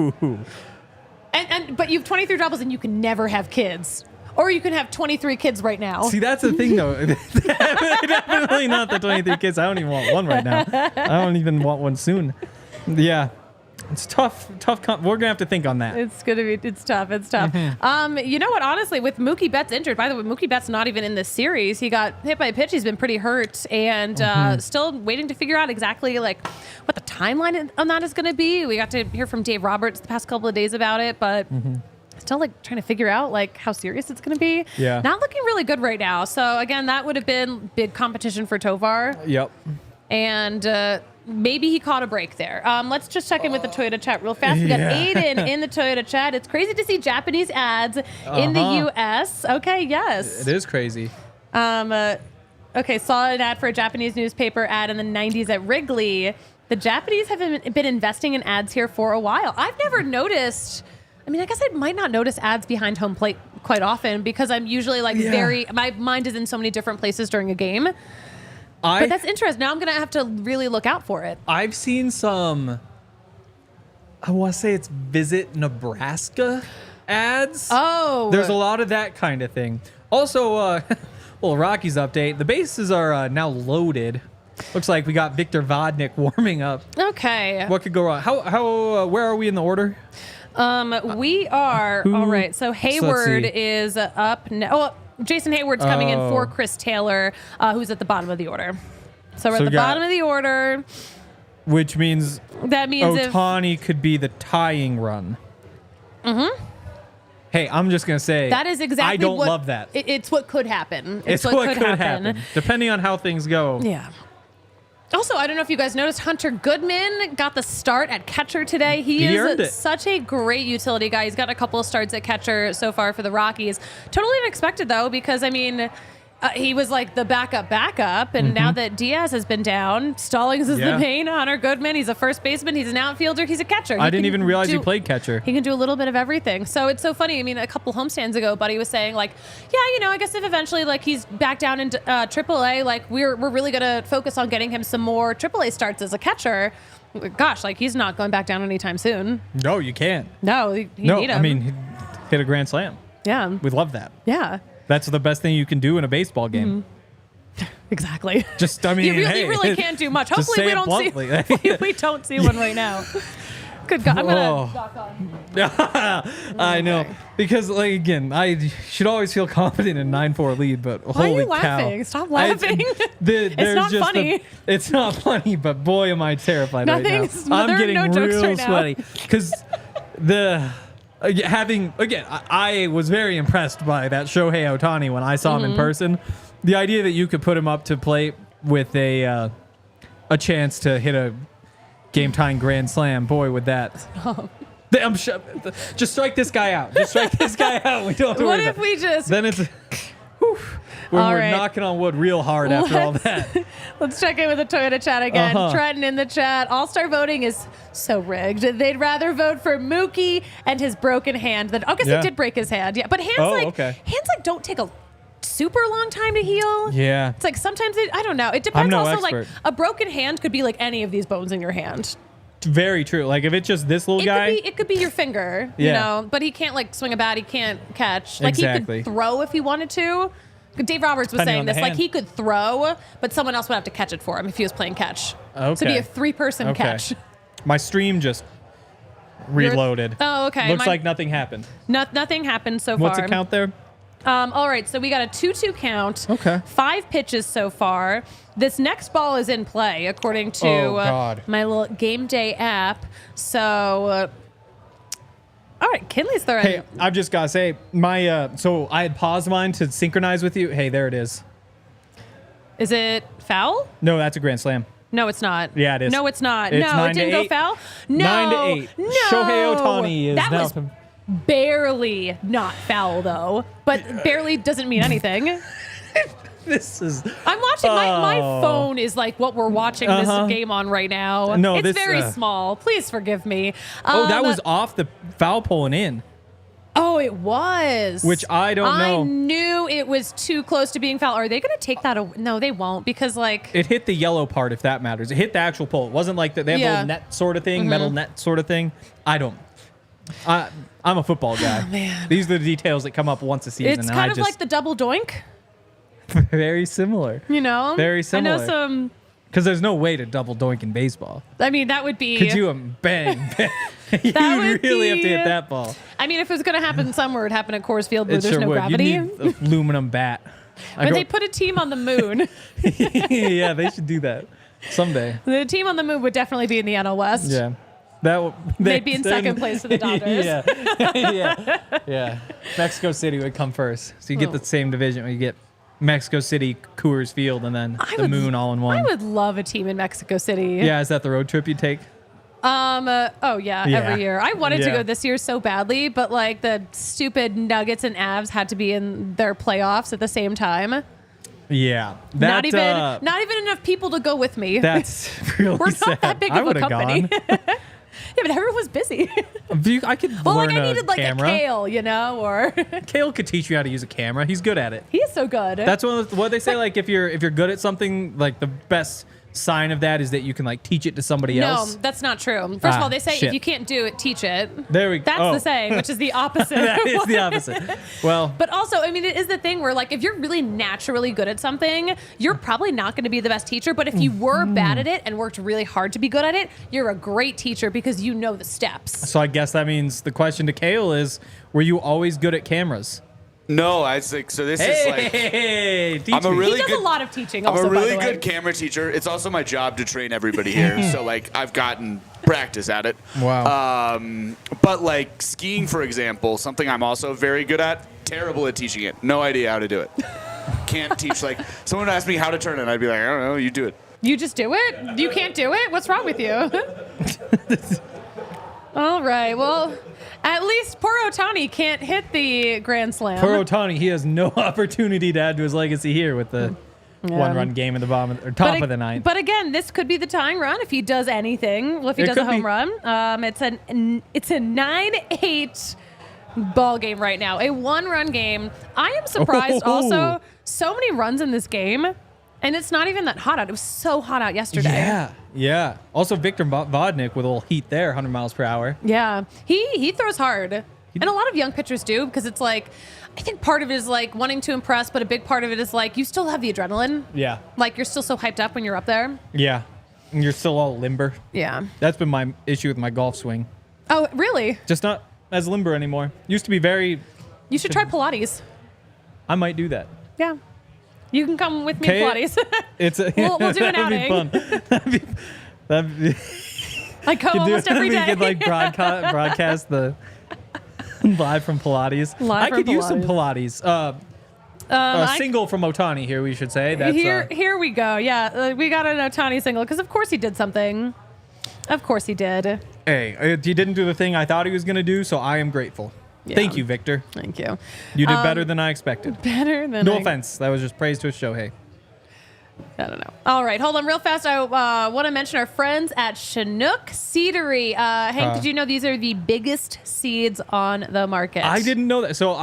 but you have 23 doubles and you can never have kids. Or you can have 23 kids right now. See, that's the thing, though. Definitely not the 23 kids. I don't even want one right now. I don't even want one soon. Yeah. It's tough. We're going to have to think on that. It's tough. You know what? Honestly, with Mookie Betts injured, by the way, Mookie Betts not even in this series. He got hit by a pitch. He's been pretty hurt and still waiting to figure out exactly like what the timeline on that is going to be. We got to hear from Dave Roberts the past couple of days about it, but still like trying to figure out like how serious it's going to be. Yeah. Not looking really good right now. So again, that would have been big competition for Tovar. Yep. And maybe he caught a break there. Let's just check in with the Toyota chat real fast. We got Aiden in the Toyota chat. It's crazy to see Japanese ads in the U.S. Okay, yes. It is crazy. Okay, saw an ad for a Japanese newspaper ad in the 90s at Wrigley. The Japanese have been investing in ads here for a while. I've never noticed... I mean, I guess I might not notice ads behind home plate quite often because I'm usually like my mind is in so many different places during a game. But that's interesting. Now I'm going to have to really look out for it. I've seen some, I want to say it's Visit Nebraska ads. Oh. There's a lot of that kind of thing. Also, well, Rockies update. The bases are now loaded. Looks like we got Victor Vodnik warming up. Okay. What could go wrong? Where are we in the order? We are all right. So Hayward is up now. Oh, Jason Hayward's coming in for Chris Taylor, who's at the bottom of the order. So we're at the bottom of the order. Which means Ohtani could be the tying run. Mm-hmm. Hey, I'm just going to say that is exactly I don't love that. It's what could happen. It's what could happen. Depending on how things go. Yeah. Also, I don't know if you guys noticed, Hunter Goodman got the start at catcher today. He is such a great utility guy. He's got a couple of starts at catcher so far for the Rockies. Totally unexpected, though, because, I mean, he was like the backup, and now that Diaz has been down, Stallings is the main. Hunter Goodman, he's a first baseman, he's an outfielder, he's a catcher. I didn't even realize he played catcher. He can do a little bit of everything. So it's so funny. I mean, a couple homestands ago, Buddy was saying, like, yeah, you know, I guess if eventually, like, he's back down in AAA, like, we're really going to focus on getting him some more AAA starts as a catcher. Gosh, like, he's not going back down anytime soon. No, you can't. No, you need him. I mean, he hit a grand slam. Yeah. We love that. Yeah. That's the best thing you can do in a baseball game. Exactly. Just, I mean, you really can't do much. Hopefully we don't see one right now. Good God, I'm gonna knock on. I know, because like again, I should always feel confident in 9-4 lead, but why holy are you laughing? cow! Stop laughing. It's not funny. It's not funny, but boy, am I terrified right now. I'm getting real sweaty because I was very impressed by that Shohei Ohtani when I saw him in person. The idea that you could put him up to plate with a chance to hit a game-tying grand slam, boy, would that. Just strike this guy out. Just strike this guy out. We don't have to worry about it. What if we just... Then it's... We're knocking on wood real hard after all that. Let's check in with the Toyota chat again. Trenton in the chat. All-star voting is so rigged. They'd rather vote for Mookie and his broken hand than... I guess he did break his hand. Yeah, but hands don't take a super long time to heal. Yeah. It's like sometimes I don't know. It depends also expert. Like a broken hand could be like any of these bones in your hand. Very true. Like if it's just this little guy. It could be your finger, you know, but he can't like swing a bat. He can't catch. Like he could throw if he wanted to. Dave Roberts was saying this. Like he could throw, but someone else would have to catch it for him if he was playing catch. Okay. So it'd be a 3-person catch. My stream just reloaded. Oh, okay. Looks like nothing happened. Nothing happened so far. What's the count there? All right, so we got a 2-2 count. Okay. 5 pitches so far. This next ball is in play, according to my little game day app. So, all right, Kinley's throwing. Hey, I've just got to say, so I had paused mine to synchronize with you. Hey, there it is. Is it foul? No, that's a grand slam. No, it's not. Yeah, it is. No, it's not. It's no, it didn't go foul. No. 9-8. No. Shohei Ohtani is that now. Was barely not foul, though. But barely doesn't mean anything. I'm watching. My phone is like what we're watching this game on right now. No, it's very small. Please forgive me. That was off the foul pole and in. Oh, it was. Which I don't know. I knew it was too close to being foul. Are they going to take that away? No, they won't, because like it hit the yellow part, if that matters. It hit the actual pole. It wasn't like they have a little net sort of thing, metal net sort of thing. I'm a football guy. Oh, man. These are the details that come up once a season. It's kind of like the double doink. Very similar. You know? Very similar. I know some... Because there's no way to double doink in baseball. I mean, that would be... Could you bang? You really have to hit that ball. I mean, if it was going to happen somewhere, it'd happen at Coors Field where there's no gravity. You need an aluminum bat. But they put a team on the moon. Yeah, they should do that someday. The team on the moon would definitely be in the NL West. Yeah. They'd be in second place for the Dodgers. Yeah. Mexico City would come first. So you get the same division. You get Mexico City, Coors Field, and then the moon all in one. I would love a team in Mexico City. Yeah, is that the road trip you take? Every year. I wanted to go this year so badly, but like the stupid Nuggets and Avs had to be in their playoffs at the same time. Yeah. Not even enough people to go with me. That's really We're sad. not that big of a company. Yeah, but everyone was busy. I could learn I needed like camera. a Kale, you know, or Kale could teach you how to use a camera. He's good at it. He is so good. That's what they say. Like if you're good at something, like the best sign of that is that you can like teach it to somebody else. No, that's not true. First of all, they say if you can't do it, teach it. There we go. That's the saying, which is the opposite. That is the opposite. Well, but also, I mean, it is the thing where like if you're really naturally good at something, you're probably not going to be the best teacher. But if you were bad at it and worked really hard to be good at it, you're a great teacher because you know the steps. So I guess that means the question to Kale is, were you always good at cameras? No, I was like, so this is like. Teach I'm a me. really He does good, a lot of teaching. I'm Also, a really by the way. good camera teacher. It's also my job to train everybody here. So like I've gotten practice at it. Wow. But like skiing, for example, something I'm also very good at. Terrible at teaching it. No idea how to do it. Can't teach. Like someone asked me how to turn it, I'd be like, I don't know. You do it. You just do it? You can't do it? What's wrong with you? All right. Well, at least poor Ohtani can't hit the Grand Slam. Poor Ohtani, he has no opportunity to add to his legacy here with the one-run game in the bottom or top of the ninth. But again, this could be the tying run if he does anything. Well, if he does a home run, it's a 9-8 ball game right now, a one-run game. I am surprised. Also, so many runs in this game. And it's not even that hot out. It was so hot out yesterday. Yeah. Also, Victor Vodnik with a little heat there, 100 miles per hour. Yeah. He throws hard. And a lot of young pitchers do, because it's like, I think part of it is like wanting to impress, but a big part of it is like you still have the adrenaline. Yeah. Like you're still so hyped up when you're up there. Yeah. And you're still all limber. Yeah. That's been my issue with my golf swing. Oh, really? Just not as limber anymore. Used to be very... You should try Pilates. I might do that. Yeah. You can come with me to Pilates. We'll do an outing. That'd be I go almost every day. We could like broadcast the live from Pilates. I could use some Pilates. Single from Ohtani here, we should say. That's, here we go. Yeah, we got an Ohtani single because of course he did something. Of course he did. Hey, he didn't do the thing I thought he was going to do, so I am grateful. Yeah. Thank you, Victor. Thank you. You did better than I expected. Better than No offense. That was just praise to Shohei. I don't know. All right, hold on real fast. I want to mention our friends at Chinook Seedery. Hank, did you know these are the biggest seeds on the market? I didn't know that. So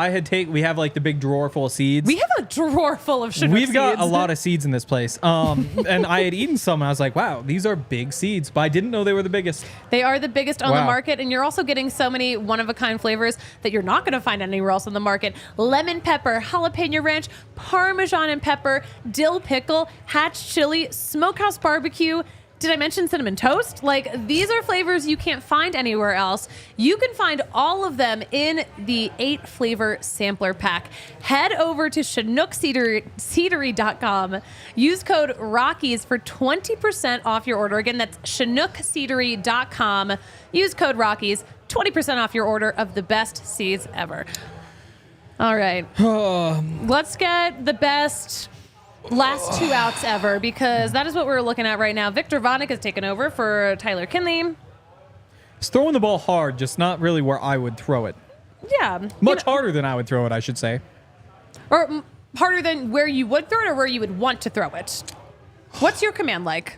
we have like the big drawer full of seeds. We have a drawer full of Chinook seeds. We've got a lot of seeds in this place. And I had eaten some and I was like, wow, these are big seeds. But I didn't know they were the biggest. They are the biggest on the market. And you're also getting so many one-of-a-kind flavors that you're not going to find anywhere else on the market. Lemon pepper, jalapeno ranch, Parmesan and pepper, dill pickle, hatch chili, smokehouse barbecue. Did I mention cinnamon toast? Like, these are flavors you can't find anywhere else. You can find all of them in the 8-flavor sampler pack. Head over to ChinookSeedery.com. Use code ROCKIES for 20% off your order. Again, that's ChinookSeedery.com. Use code ROCKIES, 20% off your order of the best seeds ever. All right. Let's get the best last 2 outs ever, because that is what we're looking at right now. Victor Vodnik has taken over for Tyler Kinley. He's throwing the ball hard, just not really where I would throw it. Yeah. Much harder than I would throw it, I should say. Or harder than where you would throw it or where you would want to throw it. What's your command like?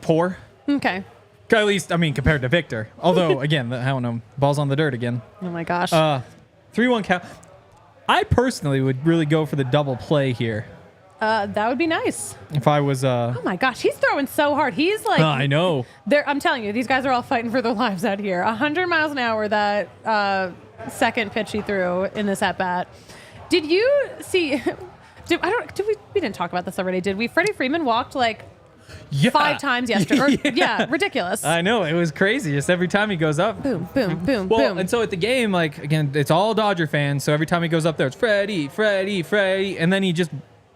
Poor. Okay. At least, I mean, compared to Victor. Although, again, I don't know. Ball's on the dirt again. Oh, my gosh. 3-1 count. I personally would really go for the double play here. That would be nice. If I was... oh, my gosh. He's throwing so hard. He's like... I know. I'm telling you, these guys are all fighting for their lives out here. 100 miles an hour, that second pitch he threw in this at-bat. Did you see... we didn't talk about this already, did we? Freddie Freeman walked like 5 times yesterday. Yeah, ridiculous. I know. It was crazy. Just every time he goes up. Boom, boom, boom, well, boom. And so at the game, like, again, it's all Dodger fans. So every time he goes up there, it's Freddie, Freddie, Freddie. And then he just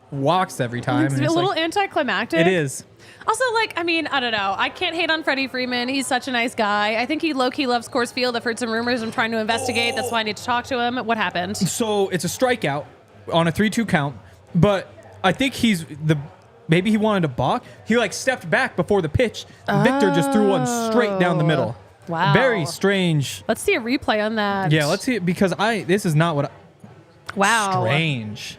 walks every time. It's and a little anticlimactic. It is. Also, like, I mean, I don't know. I can't hate on Freddie Freeman. He's such a nice guy. I think he low-key loves Coors Field. I've heard some rumors. I'm trying to investigate. That's why I need to talk to him. What happened? So it's a strikeout on a 3-2 count. But I think maybe he wanted to balk. He like stepped back before the pitch. Victor just threw one straight down the middle. Wow. Very strange. Let's see a replay on that. Yeah, let's see it, because this is not what wow. Strange.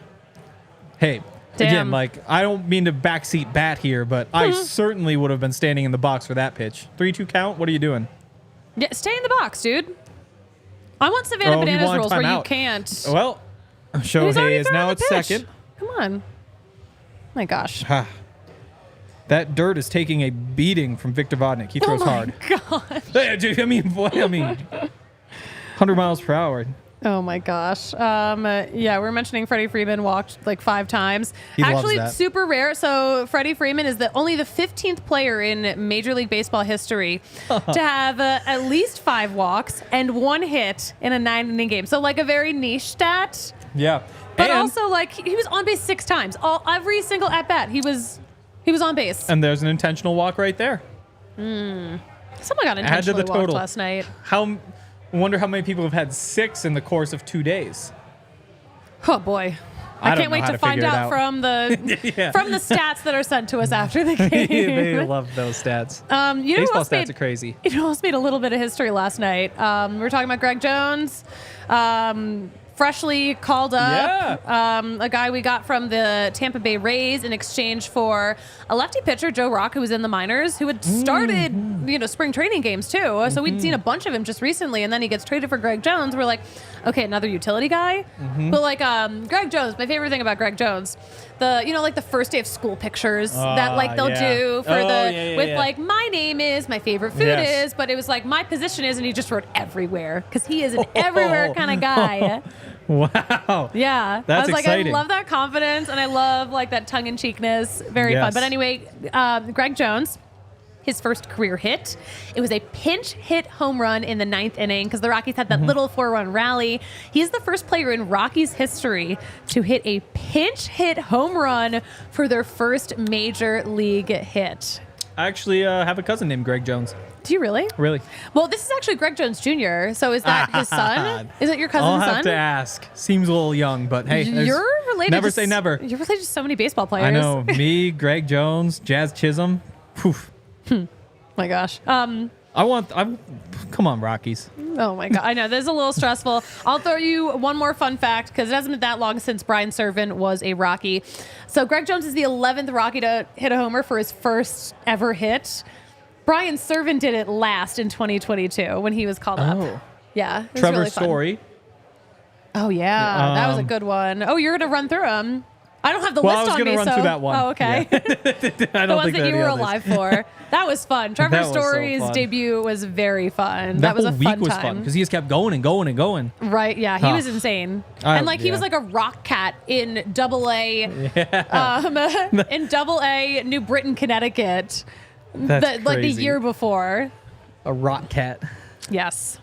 Hey, damn. Again, like, I don't mean to backseat bat here, but I certainly would have been standing in the box for that pitch. 3-2 count? What are you doing? Yeah, stay in the box, dude. I want Savannah Bananas rules where you can't. Well, Shohei is now at second. Come on. My gosh. That dirt is taking a beating from Victor Vodnik. He throws hard. Oh, my gosh. I mean, 100 miles per hour. Oh, my gosh. Yeah, we're mentioning Freddie Freeman walked like 5 times. He Actually, loves that. Super rare. So Freddie Freeman is only the 15th player in Major League Baseball history to have at least 5 walks and 1 hit in a 9-inning game. So like a very niche stat. Yeah. But also, like, he was on base 6 times. Every single at bat, he was on base. And there's an intentional walk right there. Someone got intentionally walked last night. Wonder how many people have had 6 in the course of 2 days. Oh boy. I can't wait to find out from the from the stats that are sent to us after the game. They love those stats. Baseball stats are crazy. It almost made a little bit of history last night. We were talking about Greg Jones, freshly called up, a guy we got from the Tampa Bay Rays in exchange for a lefty pitcher, Joe Rock, who was in the minors, who had started spring training games too. So we'd seen a bunch of him just recently, and then he gets traded for Greg Jones. We're like, okay, another utility guy. But like Greg Jones, my favorite thing about Greg Jones, like the first day of school pictures that like they'll do for like my name is, my favorite food is, but it was like my position is, and he just wrote everywhere because he is an everywhere kind of guy. Wow. Yeah. That's I was exciting. like, I love that confidence, and I love like that tongue-in-cheekness. Very fun. But anyway, Greg Jones, his first career hit. It was a pinch hit home run in the 9th inning because the Rockies had that little 4-run rally. He's the first player in Rockies history to hit a pinch hit home run for their first major league hit. I actually have a cousin named Greg Jones. Do you really? Really? Well, this is actually Greg Jones Jr., so is that his son? Is it your cousin's son? I'll have to ask. Seems a little young, but hey. You're related never say never. You're related to so many baseball players. I know. Me, Greg Jones, Jazz Chisholm. Poof. My gosh. Come on, Rockies. Oh my God. I know. This is a little stressful. I'll throw you one more fun fact because it hasn't been that long since Brian Servin was a Rocky. So Greg Jones is the 11th Rocky to hit a homer for his first ever hit. Brian Servin did it last in 2022 when he was called up. Yeah. It was Trevor really fun. Story. Oh, yeah. That was a good one. Oh, you're going to run through them. I don't have the list on me. I was going to run through that one. Oh, okay. Yeah. The ones that you were alive for. That was fun. Trevor Story's debut was very fun. That was a fun time. That week was fun because he just kept going and going and going. Right, yeah. He was insane. He was like a rock cat in AA, in AA New Britain, Connecticut. That's like the year before. A rock cat. Yes.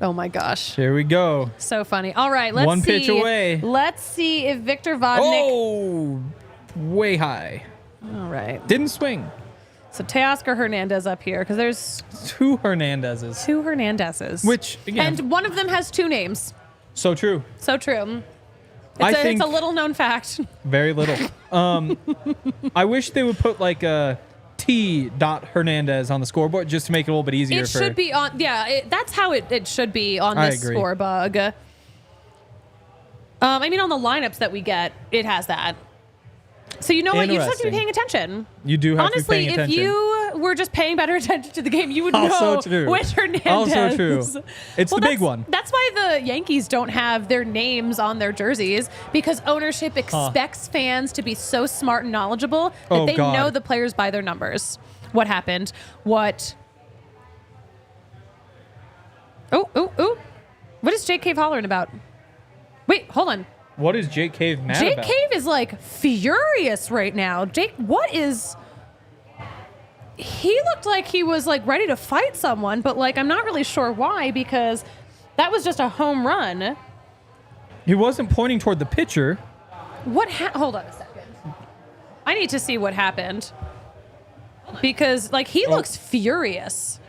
Oh my gosh. Here we go. So funny. All right, let's see. One pitch away. Let's see if Victor Vodnik. Oh, way high. All right. Didn't swing. So Teoscar Hernandez up here because there's 2 Hernandezes. 2 Hernandezes. Which, again. And one of them has 2 names. So true. So true. It's a little known fact. Very little. I wish they would put like a T. Hernandez on the scoreboard just to make it a little bit easier. It should be on. Yeah, that's how it should be on this score bug. I mean, on the lineups that we get, it has that. So you know what? You just have to be paying attention. You do have to be paying attention. Honestly, if you were just paying better attention to the game, you would know which Hernandez. Also true. It's the big one. That's why the Yankees don't have their names on their jerseys because ownership expects fans to be so smart and knowledgeable that they know the players by their numbers. What happened? What? Oh. What is Jake Cave hollering about? Wait, hold on. What is Jake Cave mad Jake about? Cave is like furious right now. Jake, what is... He looked like he was like ready to fight someone, but like I'm not really sure why because that was just a home run. He wasn't pointing toward the pitcher. Hold on a second. I need to see what happened. Because like he looks furious.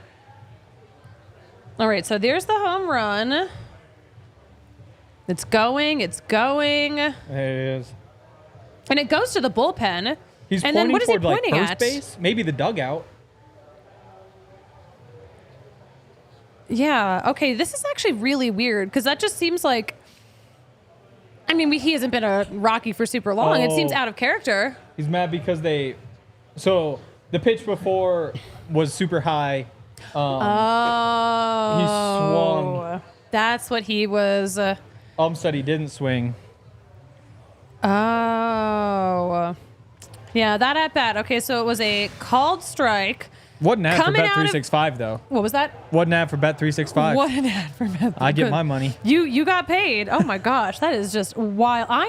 All right, so there's the home run. It's going. There it is. And it goes to the bullpen. He's and pointing then what is he toward like pointing first at? base, maybe the dugout. Yeah. Okay. This is actually really weird because that just seems like. I mean, he hasn't been a Rocky for super long. It seems out of character. He's mad because So the pitch before was super high. He swung. That's what he was. Said he didn't swing. Oh. Yeah, that at bat. Okay, so it was a called strike. What an ad for Bet365, though. What was that? What an ad for Bet365. What an ad for Bet365. I get my money. You got paid. Oh my gosh, that is just wild. I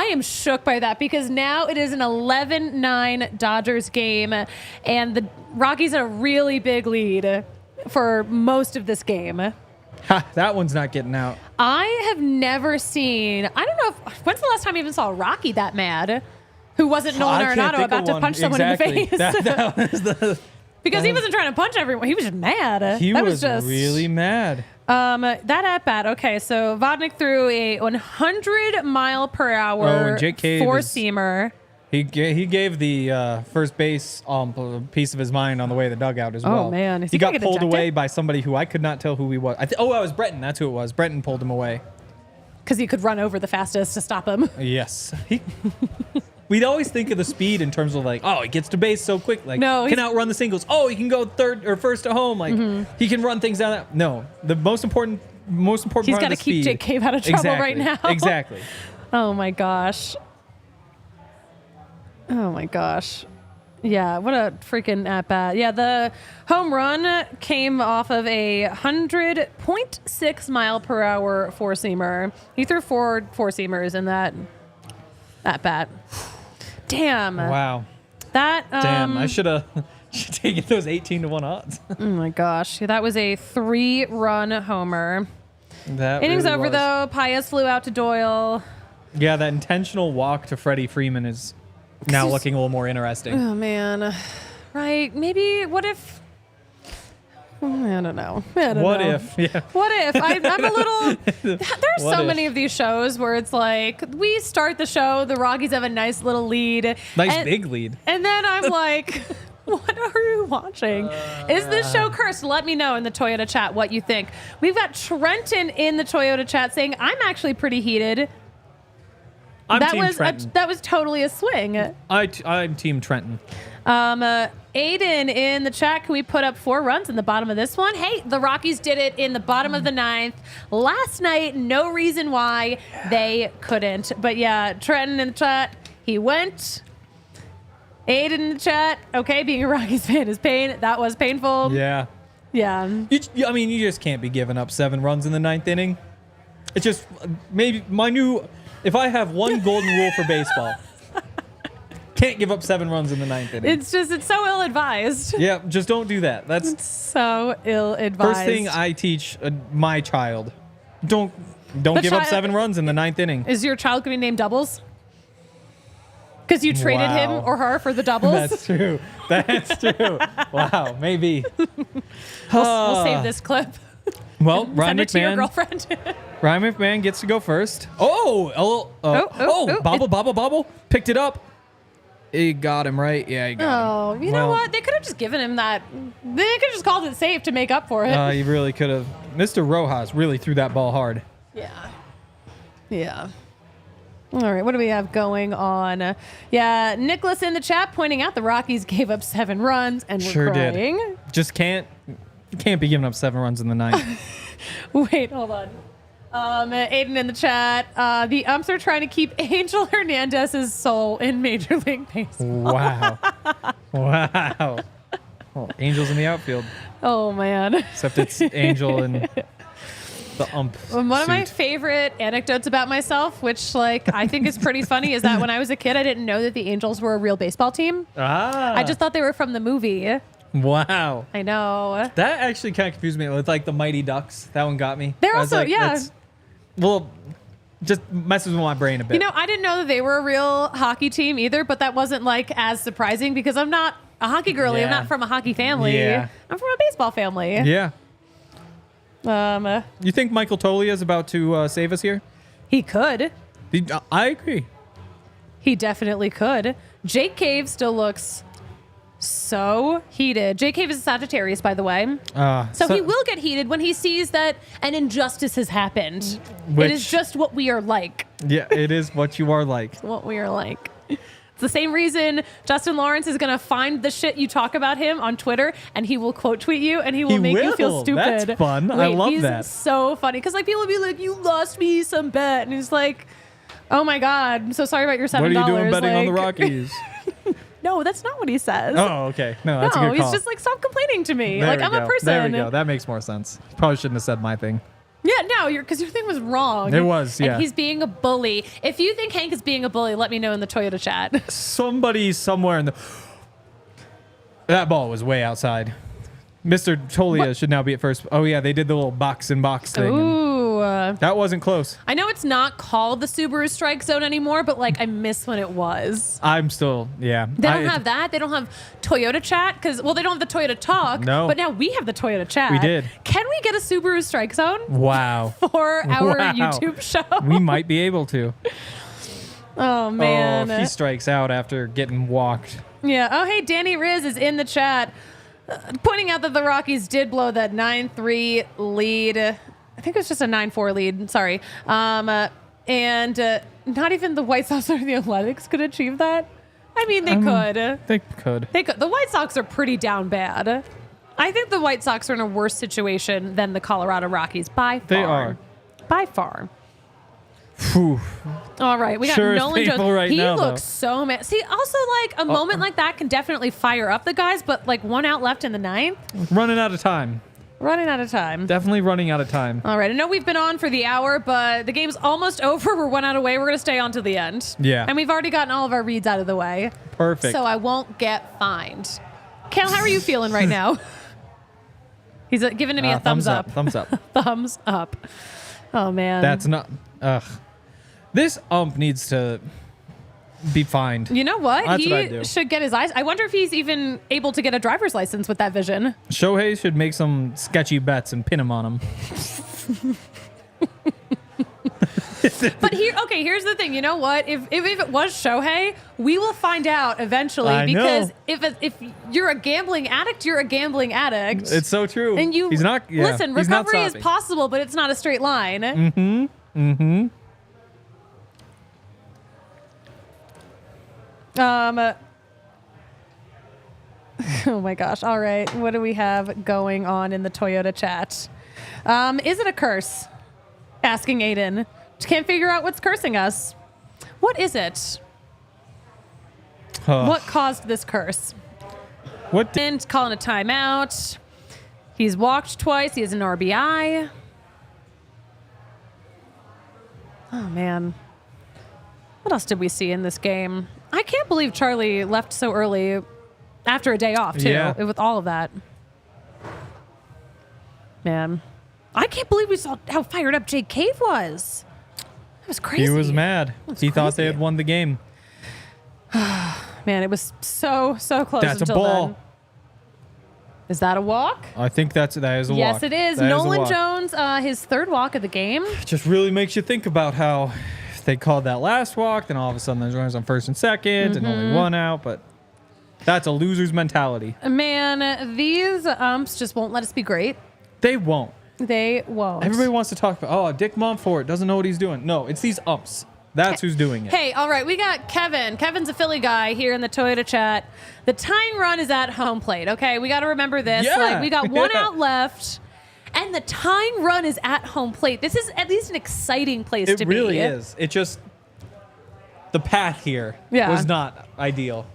am shook by that because now it is an 11-9 Dodgers game, and the Rockies had a really big lead for most of this game. Ha, that one's not getting out. I have never seen. I don't know. When's the last time you even saw a Rocky that mad? Who wasn't Nolan Arenado about to punch someone in the face? That was the. Because he wasn't trying to punch everyone. He was just mad. He that was just really mad. That at bat. Okay, so Vodnik threw a 100-mile-per-hour four-seamer. He gave the first base piece of his mind on the way to the dugout as well. Oh, man. He got pulled away by somebody who I could not tell who he was. It was Breton. That's who it was. Breton pulled him away. Because he could run over the fastest to stop him. Yes. We'd always think of the speed in terms of like, oh, he gets to base so quick. Like, no, can outrun the singles. Oh, he can go third or first to home. Like, he can run things down that. No, the most important He's got to keep Jake Cave out of trouble right now. Exactly. Oh, my gosh. Oh, my gosh. Yeah, what a freaking at-bat. Yeah, the home run came off of a 100.6 mile per hour four-seamer. He threw four-seamers in that at-bat. Damn. Wow. Damn, I should have taken those 18-1 odds. Oh, my gosh. That was a 3-run homer. That Innings really over, was. though. Paez flew out to Doyle. Yeah, that intentional walk to Freddie Freeman is now looking a little more interesting. Oh, man. Right. Maybe, what if... I don't know. What if? Yeah. What if? I'm a little... There's so if? many of these shows where it's like, we start the show, the Rockies have a nice little lead. Big lead. And then I'm like... What are you watching? Is this show cursed? Let me know in the Toyota chat what you think. We've got Trenton in the Toyota chat saying, I'm actually pretty heated. That was totally a swing. I'm Team Trenton. Aiden in the chat, can we put up 4 runs in the bottom of this one? Hey, the Rockies did it in the bottom of the 9th. Last night, no reason why they couldn't. But yeah, Trenton in the chat, he went. Aiden in the chat, okay, being a Rockies fan is pain. That was painful. Yeah. Yeah. You just can't be giving up 7 runs in the 9th inning. It's just maybe if I have one golden rule for baseball, can't give up 7 runs in the 9th inning. It's so ill-advised. Yeah, just don't do that. It's so ill-advised. First thing I teach my child. Don't give up 7 runs in the 9th inning. Is your child going to be named Doubles? Because you traded him or her for the doubles? That's true. Wow, maybe. We'll save this clip. Well, Ryan Send it to your McMahon. girlfriend. Ryan McMahon gets to go first. Bobble. Picked it up. He got him, right? Yeah, he got him. You know what? They could have just given him that. They could have just called it safe to make up for it. He really could have. Mr. Rojas really threw that ball hard. Yeah. All right, what do we have going on? Yeah, Nicholas in the chat pointing out the Rockies gave up 7 runs and we're crying. Did. Just can't be giving up 7 runs in the 9th. Wait, hold on. Aiden in the chat. The umps are trying to keep Angel Hernandez's soul in Major League Baseball. Wow. Well, Angel's in the outfield. Oh, man. Except it's Angel and the ump. One of my favorite anecdotes about myself, which I think is pretty funny, is that when I was a kid, I didn't know that the Angels were a real baseball team. I just thought they were from the movie. Wow. I know. That actually kind of confused me with the Mighty Ducks. That one got me. They're also, just messes with my brain a bit. I didn't know that they were a real hockey team either, but that wasn't as surprising because I'm not a hockey girly. Yeah. I'm not from a hockey family. Yeah. I'm from a baseball family. Yeah. You think Michael Tolia is about to save us here? He could. I agree. He definitely could. Jake Cave still looks so heated. Jake Cave is a Sagittarius, by the way. So he will get heated when he sees that an injustice has happened. It is just what we are like. Yeah, it is what you are like. What we are like. It's the same reason Justin Lawrence is going to find the shit you talk about him on Twitter, and he will quote tweet you, and he will make you feel stupid. That's fun. I love that. He's so funny. Because people will be like, you lost me some bet. And he's like, oh my God, I'm so sorry about your $7. What are you doing betting on the Rockies? No, that's not what he says. Oh, okay. No, that's a good call. He's just stop complaining to me. I'm a person. There we go. That makes more sense. Probably shouldn't have said my thing. Yeah, no, because your thing was wrong. It was, yeah. And he's being a bully. If you think Hank is being a bully, let me know in the Toyota chat. Somebody somewhere in the... That ball was way outside. Mr. Tolia should now be at first. Oh, yeah, they did the little box in box thing. Ooh. That wasn't close. I know it's not called the Subaru Strike Zone anymore, but like I miss when it was. I'm still, yeah. They don't have that. They don't have Toyota Chat because, well, they don't have the Toyota Talk. No. But now we have the Toyota Chat. We did. Can we get a Subaru Strike Zone Wow. for our Wow. YouTube show? We might be able to. Oh, man. Oh, if he strikes out after getting walked. Yeah. Oh, hey, Danny Riz is in the chat pointing out that the Rockies did blow that 9-3 lead. I think it was just a 9-4 lead. Sorry. And not even the White Sox or the Athletics could achieve that. I mean, they could. They could. They could. The White Sox are pretty down bad. I think the White Sox are in a worse situation than the Colorado Rockies by far. They are. By far. Whew. All right, we got Sure is Nolan painful Jones. right He now, looks though. so mad. See, also like a moment like that can definitely fire up the guys, but like 1 out left in the 9th, Running out of time. running out of time. Definitely running out of time. All right, I know we've been on for the hour, but the game's almost over. We're 1 out away. We're gonna stay on to the end. Yeah. and we've already gotten all of our reads out of the way, Perfect. so I won't get fined. Cal, how are you feeling right now? He's giving me a thumbs up. Thumbs up. Thumbs up. Oh man, That's not. Ugh. This ump needs to be fined. You know what? That's He what I'd do. should get his eyes. I wonder if he's even able to get a driver's license with that vision. Shohei should make some sketchy bets and pin him on them. But here's the thing. You know what? If it was Shohei, we will find out eventually. I know. Because if you're a gambling addict, you're a gambling addict. It's so true. and you He's not. Yeah, listen. he's not Recovery is stopping. possible, but it's not a straight line. Oh my gosh. All right. What do we have going on in the Toyota chat? Is it a curse? Asking Aiden. Can't figure out what's cursing us. What is it? What caused this curse? What? And calling a timeout. He's walked twice. He has an RBI. Oh, man. What else did we see in this game? I can't believe Charlie left so early after a day off, too, Yeah. with all of that. Man. I can't believe we saw how fired up Jake Cave was. That was crazy. He was mad. He thought they crazy. had won the game. Man, it was so close That's a until ball. then. Is that a walk? I think that is a walk. Yes, it is. That a Nolan walk. Jones, his third walk of the game. Just really makes you think about how they called that last walk, then all of a sudden there's runners on first and second, and only one out. But that's a loser's mentality. Man, these umps just won't let us be great. They won't. They won't. Everybody wants to talk about, Dick Mumford doesn't know what he's doing. No, it's these umps. That's who's doing it. Hey, all right, we got Kevin. Kevin's a Philly guy here in the Toyota chat. The tying run is at home plate, okay? We got to remember this. Yeah. Like, we got one Yeah. out left, and the tying run is at home plate. This is at least an exciting place It to be. really is. It just, the path here was not ideal.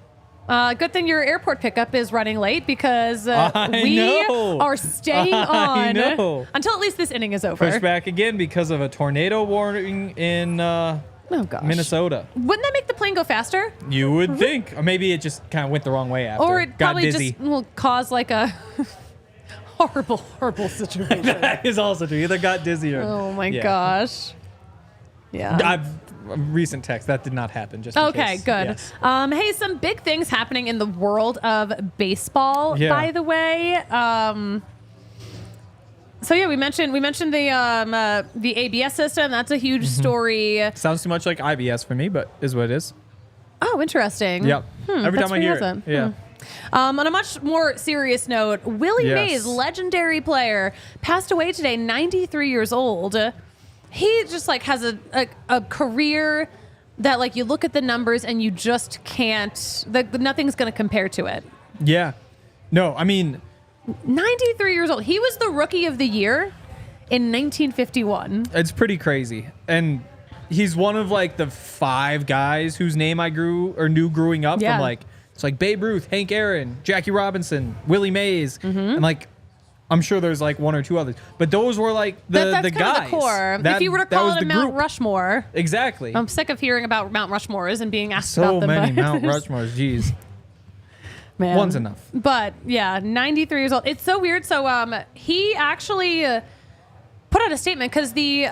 Good thing your airport pickup is running late because I we know. are staying I on know. until at least this inning is over. Pushed back again because of a tornado warning in Oh, gosh. Minnesota. Wouldn't that make the plane go faster? You would think. Or maybe it just kind of went the wrong way after. Or it got probably dizzy. just will cause like a horrible situation. That is also true. Either got dizzy or. Oh my Yeah. gosh. Yeah. I've recent text that did not happen. Just in Okay, case. good. Yes. Hey, some big things happening in the world of baseball, Yeah. by the way. So yeah, we mentioned the ABS system. That's a huge story. Sounds too much like IBS for me, but is what it is. Oh, interesting. Yep. Every that's time I hear pretty it. awesome. Yeah. On a much more serious note, Willy Yes. Mays, legendary player, passed away today, 93 years old. He just like has a career that like you look at the numbers and you just can't. Nothing's going to compare to it. Yeah. No, I mean, 93 years old. He was the rookie of the year in 1951. it's pretty crazy. And he's one of like the 5 guys whose name I knew growing up Yeah. from like, it's like Babe Ruth, Hank Aaron, Jackie Robinson, Willie Mays. And like, I'm sure there's like 1 or 2 others, but those were like That's the kind guys. of the core. That- if you were to that call was it a the Mount group. Rushmore, Exactly. I'm sick of hearing about Mount Rushmores and being asked So about them. many but- Mount Rushmores, geez. Man. One's enough. But yeah, 93 years old. It's so weird. So he actually put out a statement because the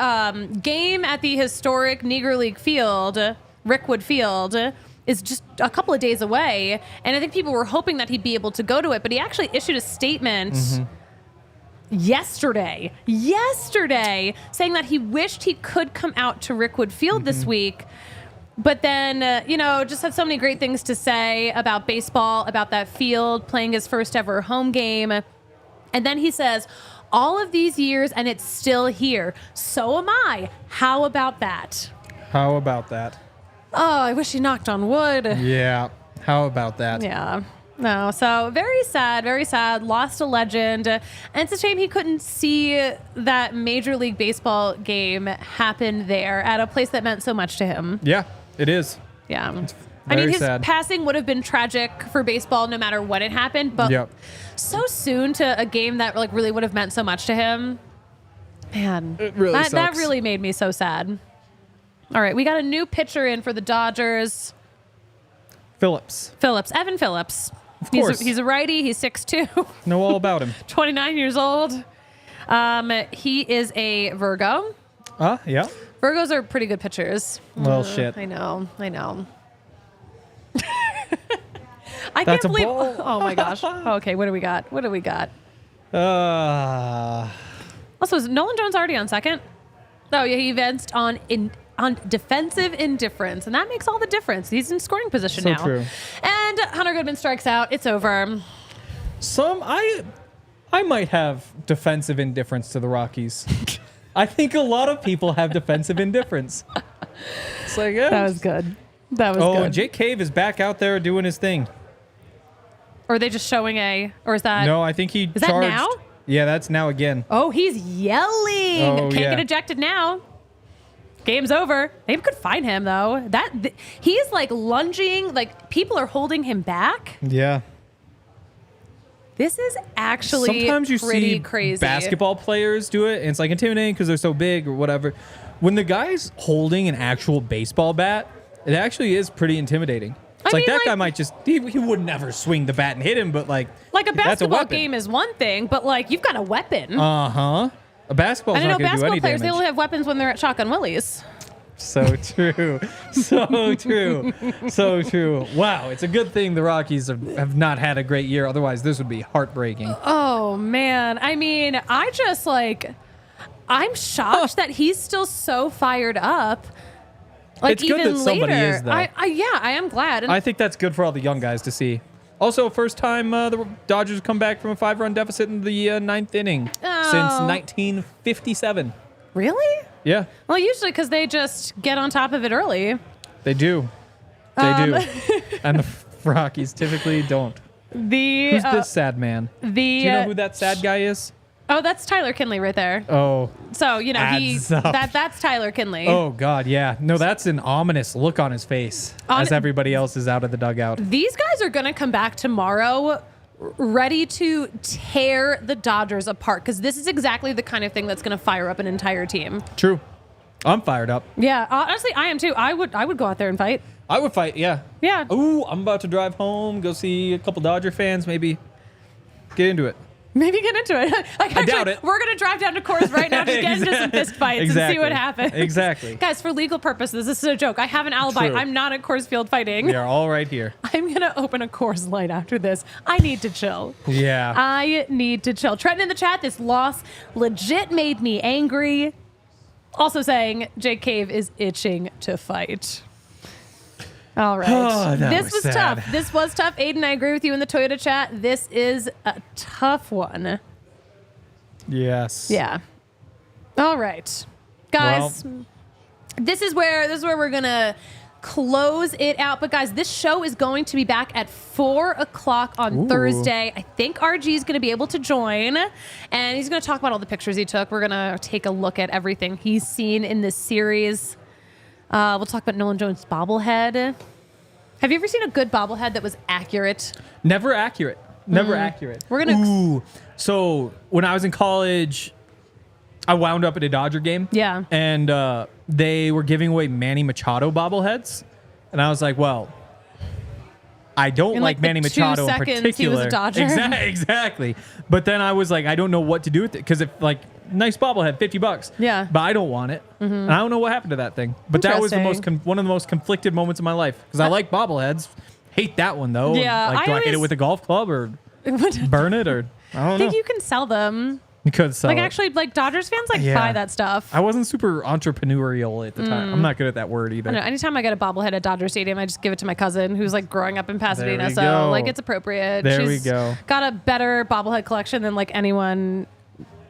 game at the historic Negro League field, Rickwood Field, is just a couple of days away. And I think people were hoping that he'd be able to go to it. But he actually issued a statement yesterday, saying that he wished he could come out to Rickwood Field this week. But then, just had so many great things to say about baseball, about that field, playing his first ever home game. And then he says, all of these years and it's still here. So am I. How about that? How about that? Oh, I wish he knocked on wood. Yeah. How about that? Yeah. No, so very sad. Lost a legend. And it's a shame he couldn't see that Major League Baseball game happen there at a place that meant so much to him. Yeah, it is. Yeah. Very his sad. passing would have been tragic for baseball no matter when it happened, but so soon to a game that really would have meant so much to him. Man, it really that sucks. really made me so sad. All right, we got a new pitcher in for the Dodgers. Phillips. Evan Phillips. Of course. He's a righty. He's 6'2". Know all about him. 29 years old. He is a Virgo. Yeah. Virgos are pretty good pitchers. Well, shit. I know. I That's can't a believe. ball. Oh my gosh. Okay, what do we got? Also, is Nolan Jones already on second? Oh yeah, he advanced on defensive indifference, and that makes all the difference. He's in scoring position now. True. And Hunter Goodman strikes out. It's over. I might have defensive indifference to the Rockies. I think a lot of people have defensive indifference. It's like, That was good. Good. And Jake Cave is back out there doing his thing. Or are they just showing or is that? No, I think he Is that charged. now? Yeah, that's now again. Oh, he's yelling. Oh, Can't get ejected now. Game's over. Maybe could find him though. He's lunging, people are holding him back. Yeah. This is actually Sometimes you pretty see crazy. basketball players do it, and it's intimidating because they're so big or whatever. When the guy's holding an actual baseball bat, it actually is pretty intimidating. It's that guy might just he would never swing the bat and hit him, but a that's basketball weapon. game is one thing, but you've got a weapon. A basketball's I know not going to do basketball any players, damage. they only have weapons when they're at Shotgun Willie's. So true. So true. So true. Wow, it's a good thing the Rockies have not had a great year. Otherwise, this would be heartbreaking. Oh, man. I mean, I just I'm shocked that he's still so fired up. It's good even that somebody later. is, though. I am glad. And I think that's good for all the young guys to see. Also, first time the Dodgers come back from a 5-run deficit in the ninth inning since 1957. Really? Yeah. Well, usually because they just get on top of it early. They do. They do. And the Rockies typically don't. Who's this sad man? Do you know who that sad guy is? Oh, that's Tyler Kinley right there. Oh. So, adds up. that's Tyler Kinley. Oh, God, yeah. No, that's an ominous look on his face as everybody else is out of the dugout. These guys are going to come back tomorrow ready to tear the Dodgers apart because this is exactly the kind of thing that's going to fire up an entire team. True. I'm fired up. Yeah, honestly, I am too. I would go out there and fight. I would fight, yeah. Yeah. Ooh, I'm about to drive home, go see a couple Dodger fans, maybe get into it. Maybe get into it. I doubt it. We're going to drive down to Coors right now, just get into some fist fights and see what happens. Exactly. Guys, for legal purposes, this is a joke. I have an alibi. True. I'm not at Coors Field fighting. We are all right here. I'm going to open a Coors Light after this. I need to chill. Yeah. I need to chill. Trenton in the chat, this loss legit made me angry. Also saying Jake Cave is itching to fight. All right. Oh, this was sad. tough. This was tough. Aiden, I agree with you in the Toyota chat. This is a tough one. Yes. Yeah. All right. Guys, this is where we're going to close it out. But guys, this show is going to be back at 4:00 on Thursday. I think RG is going to be able to join, and he's going to talk about all the pictures he took. We're going to take a look at everything he's seen in this series. We'll talk about Nolan Jones' bobblehead. Have you ever seen a good bobblehead that was accurate? Never accurate. Never accurate. We're gonna. So when I was in college, I wound up at a Dodger game. Yeah. And they were giving away Manny Machado bobbleheads, and I was like, well, I don't In, like like, Manny the 2 Machado in seconds particular. he was a Dodger. Exactly. But then I was like, I don't know what to do with it because if like nice bobblehead, $50. Yeah. But I don't want it, and I don't know what happened to that thing. But that was the most Interesting. one of the most conflicted moments of my life because I like bobbleheads. Hate that one though. Yeah, Like, do I hit it always- with a golf club or I burn it or I don't know. think you can sell them. You could sell Like, it. actually, like, Dodgers fans, like, Yeah. buy that stuff. I wasn't super entrepreneurial at the time. I'm not good at that word either. I don't know, anytime I get a bobblehead at Dodger Stadium, I just give it to my cousin who's like growing up in Pasadena. we So go. like it's appropriate. There we She's go. got a better bobblehead collection than like anyone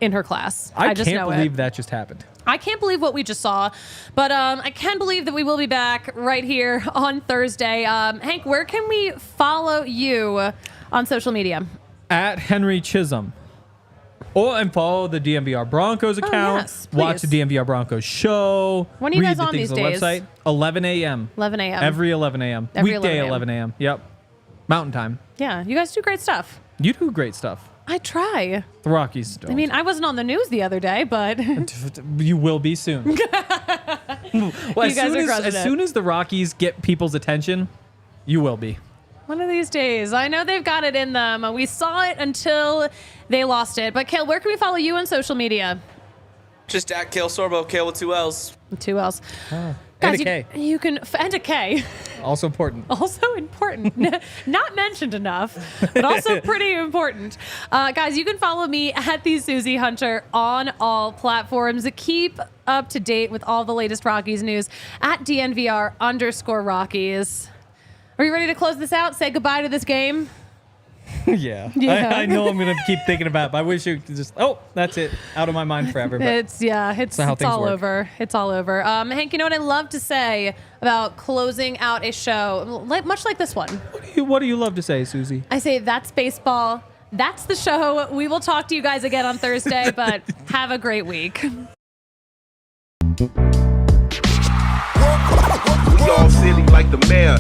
in her class. I just can't know believe it. that just happened. I can't believe what we just saw, but I can believe that we will be back right here on Thursday. Hank, where can we follow you on social media? At Henry Chisholm. And follow the DNVR Broncos account. yes, watch the please. DNVR Broncos show. When are you read guys the on things these on the days? website. 11 a.m. 11 a.m. Every 11 a.m. Every Weekday 11 11 a.m. Yep. Mountain time. Yeah, you guys do great stuff. You do great stuff. I try. The Rockies don't. I mean, I wasn't on the news the other day, but you will be soon. Well, You guys are crushing as it. soon as the Rockies get people's attention, you will be. one of these days. I know they've got it in them. We saw it until they lost it. But Kale, where can we follow you on social media? Just at Kale Sorbo, Kale with 2 L's. 2 L's. And Guys, a K. You can and a K. Also important. Also important. Not mentioned enough, but also pretty important. Guys, you can follow me at the Suzie Hunter on all platforms. Keep up to date with all the latest Rockies news at DNVR_Rockies. Are you ready to close this out? Say goodbye to this game? Yeah. Yeah. I know I'm going to keep thinking about it, but I wish you could just, that's it. Out of my mind forever. But It's not how it's things all work. over. It's all over. Hank, you know what I love to say about closing out a show, much like this one. what do you love to say, Susie? I say that's baseball. That's the show. We will talk to you guys again on Thursday, but have a great week. We all silly like the mayor.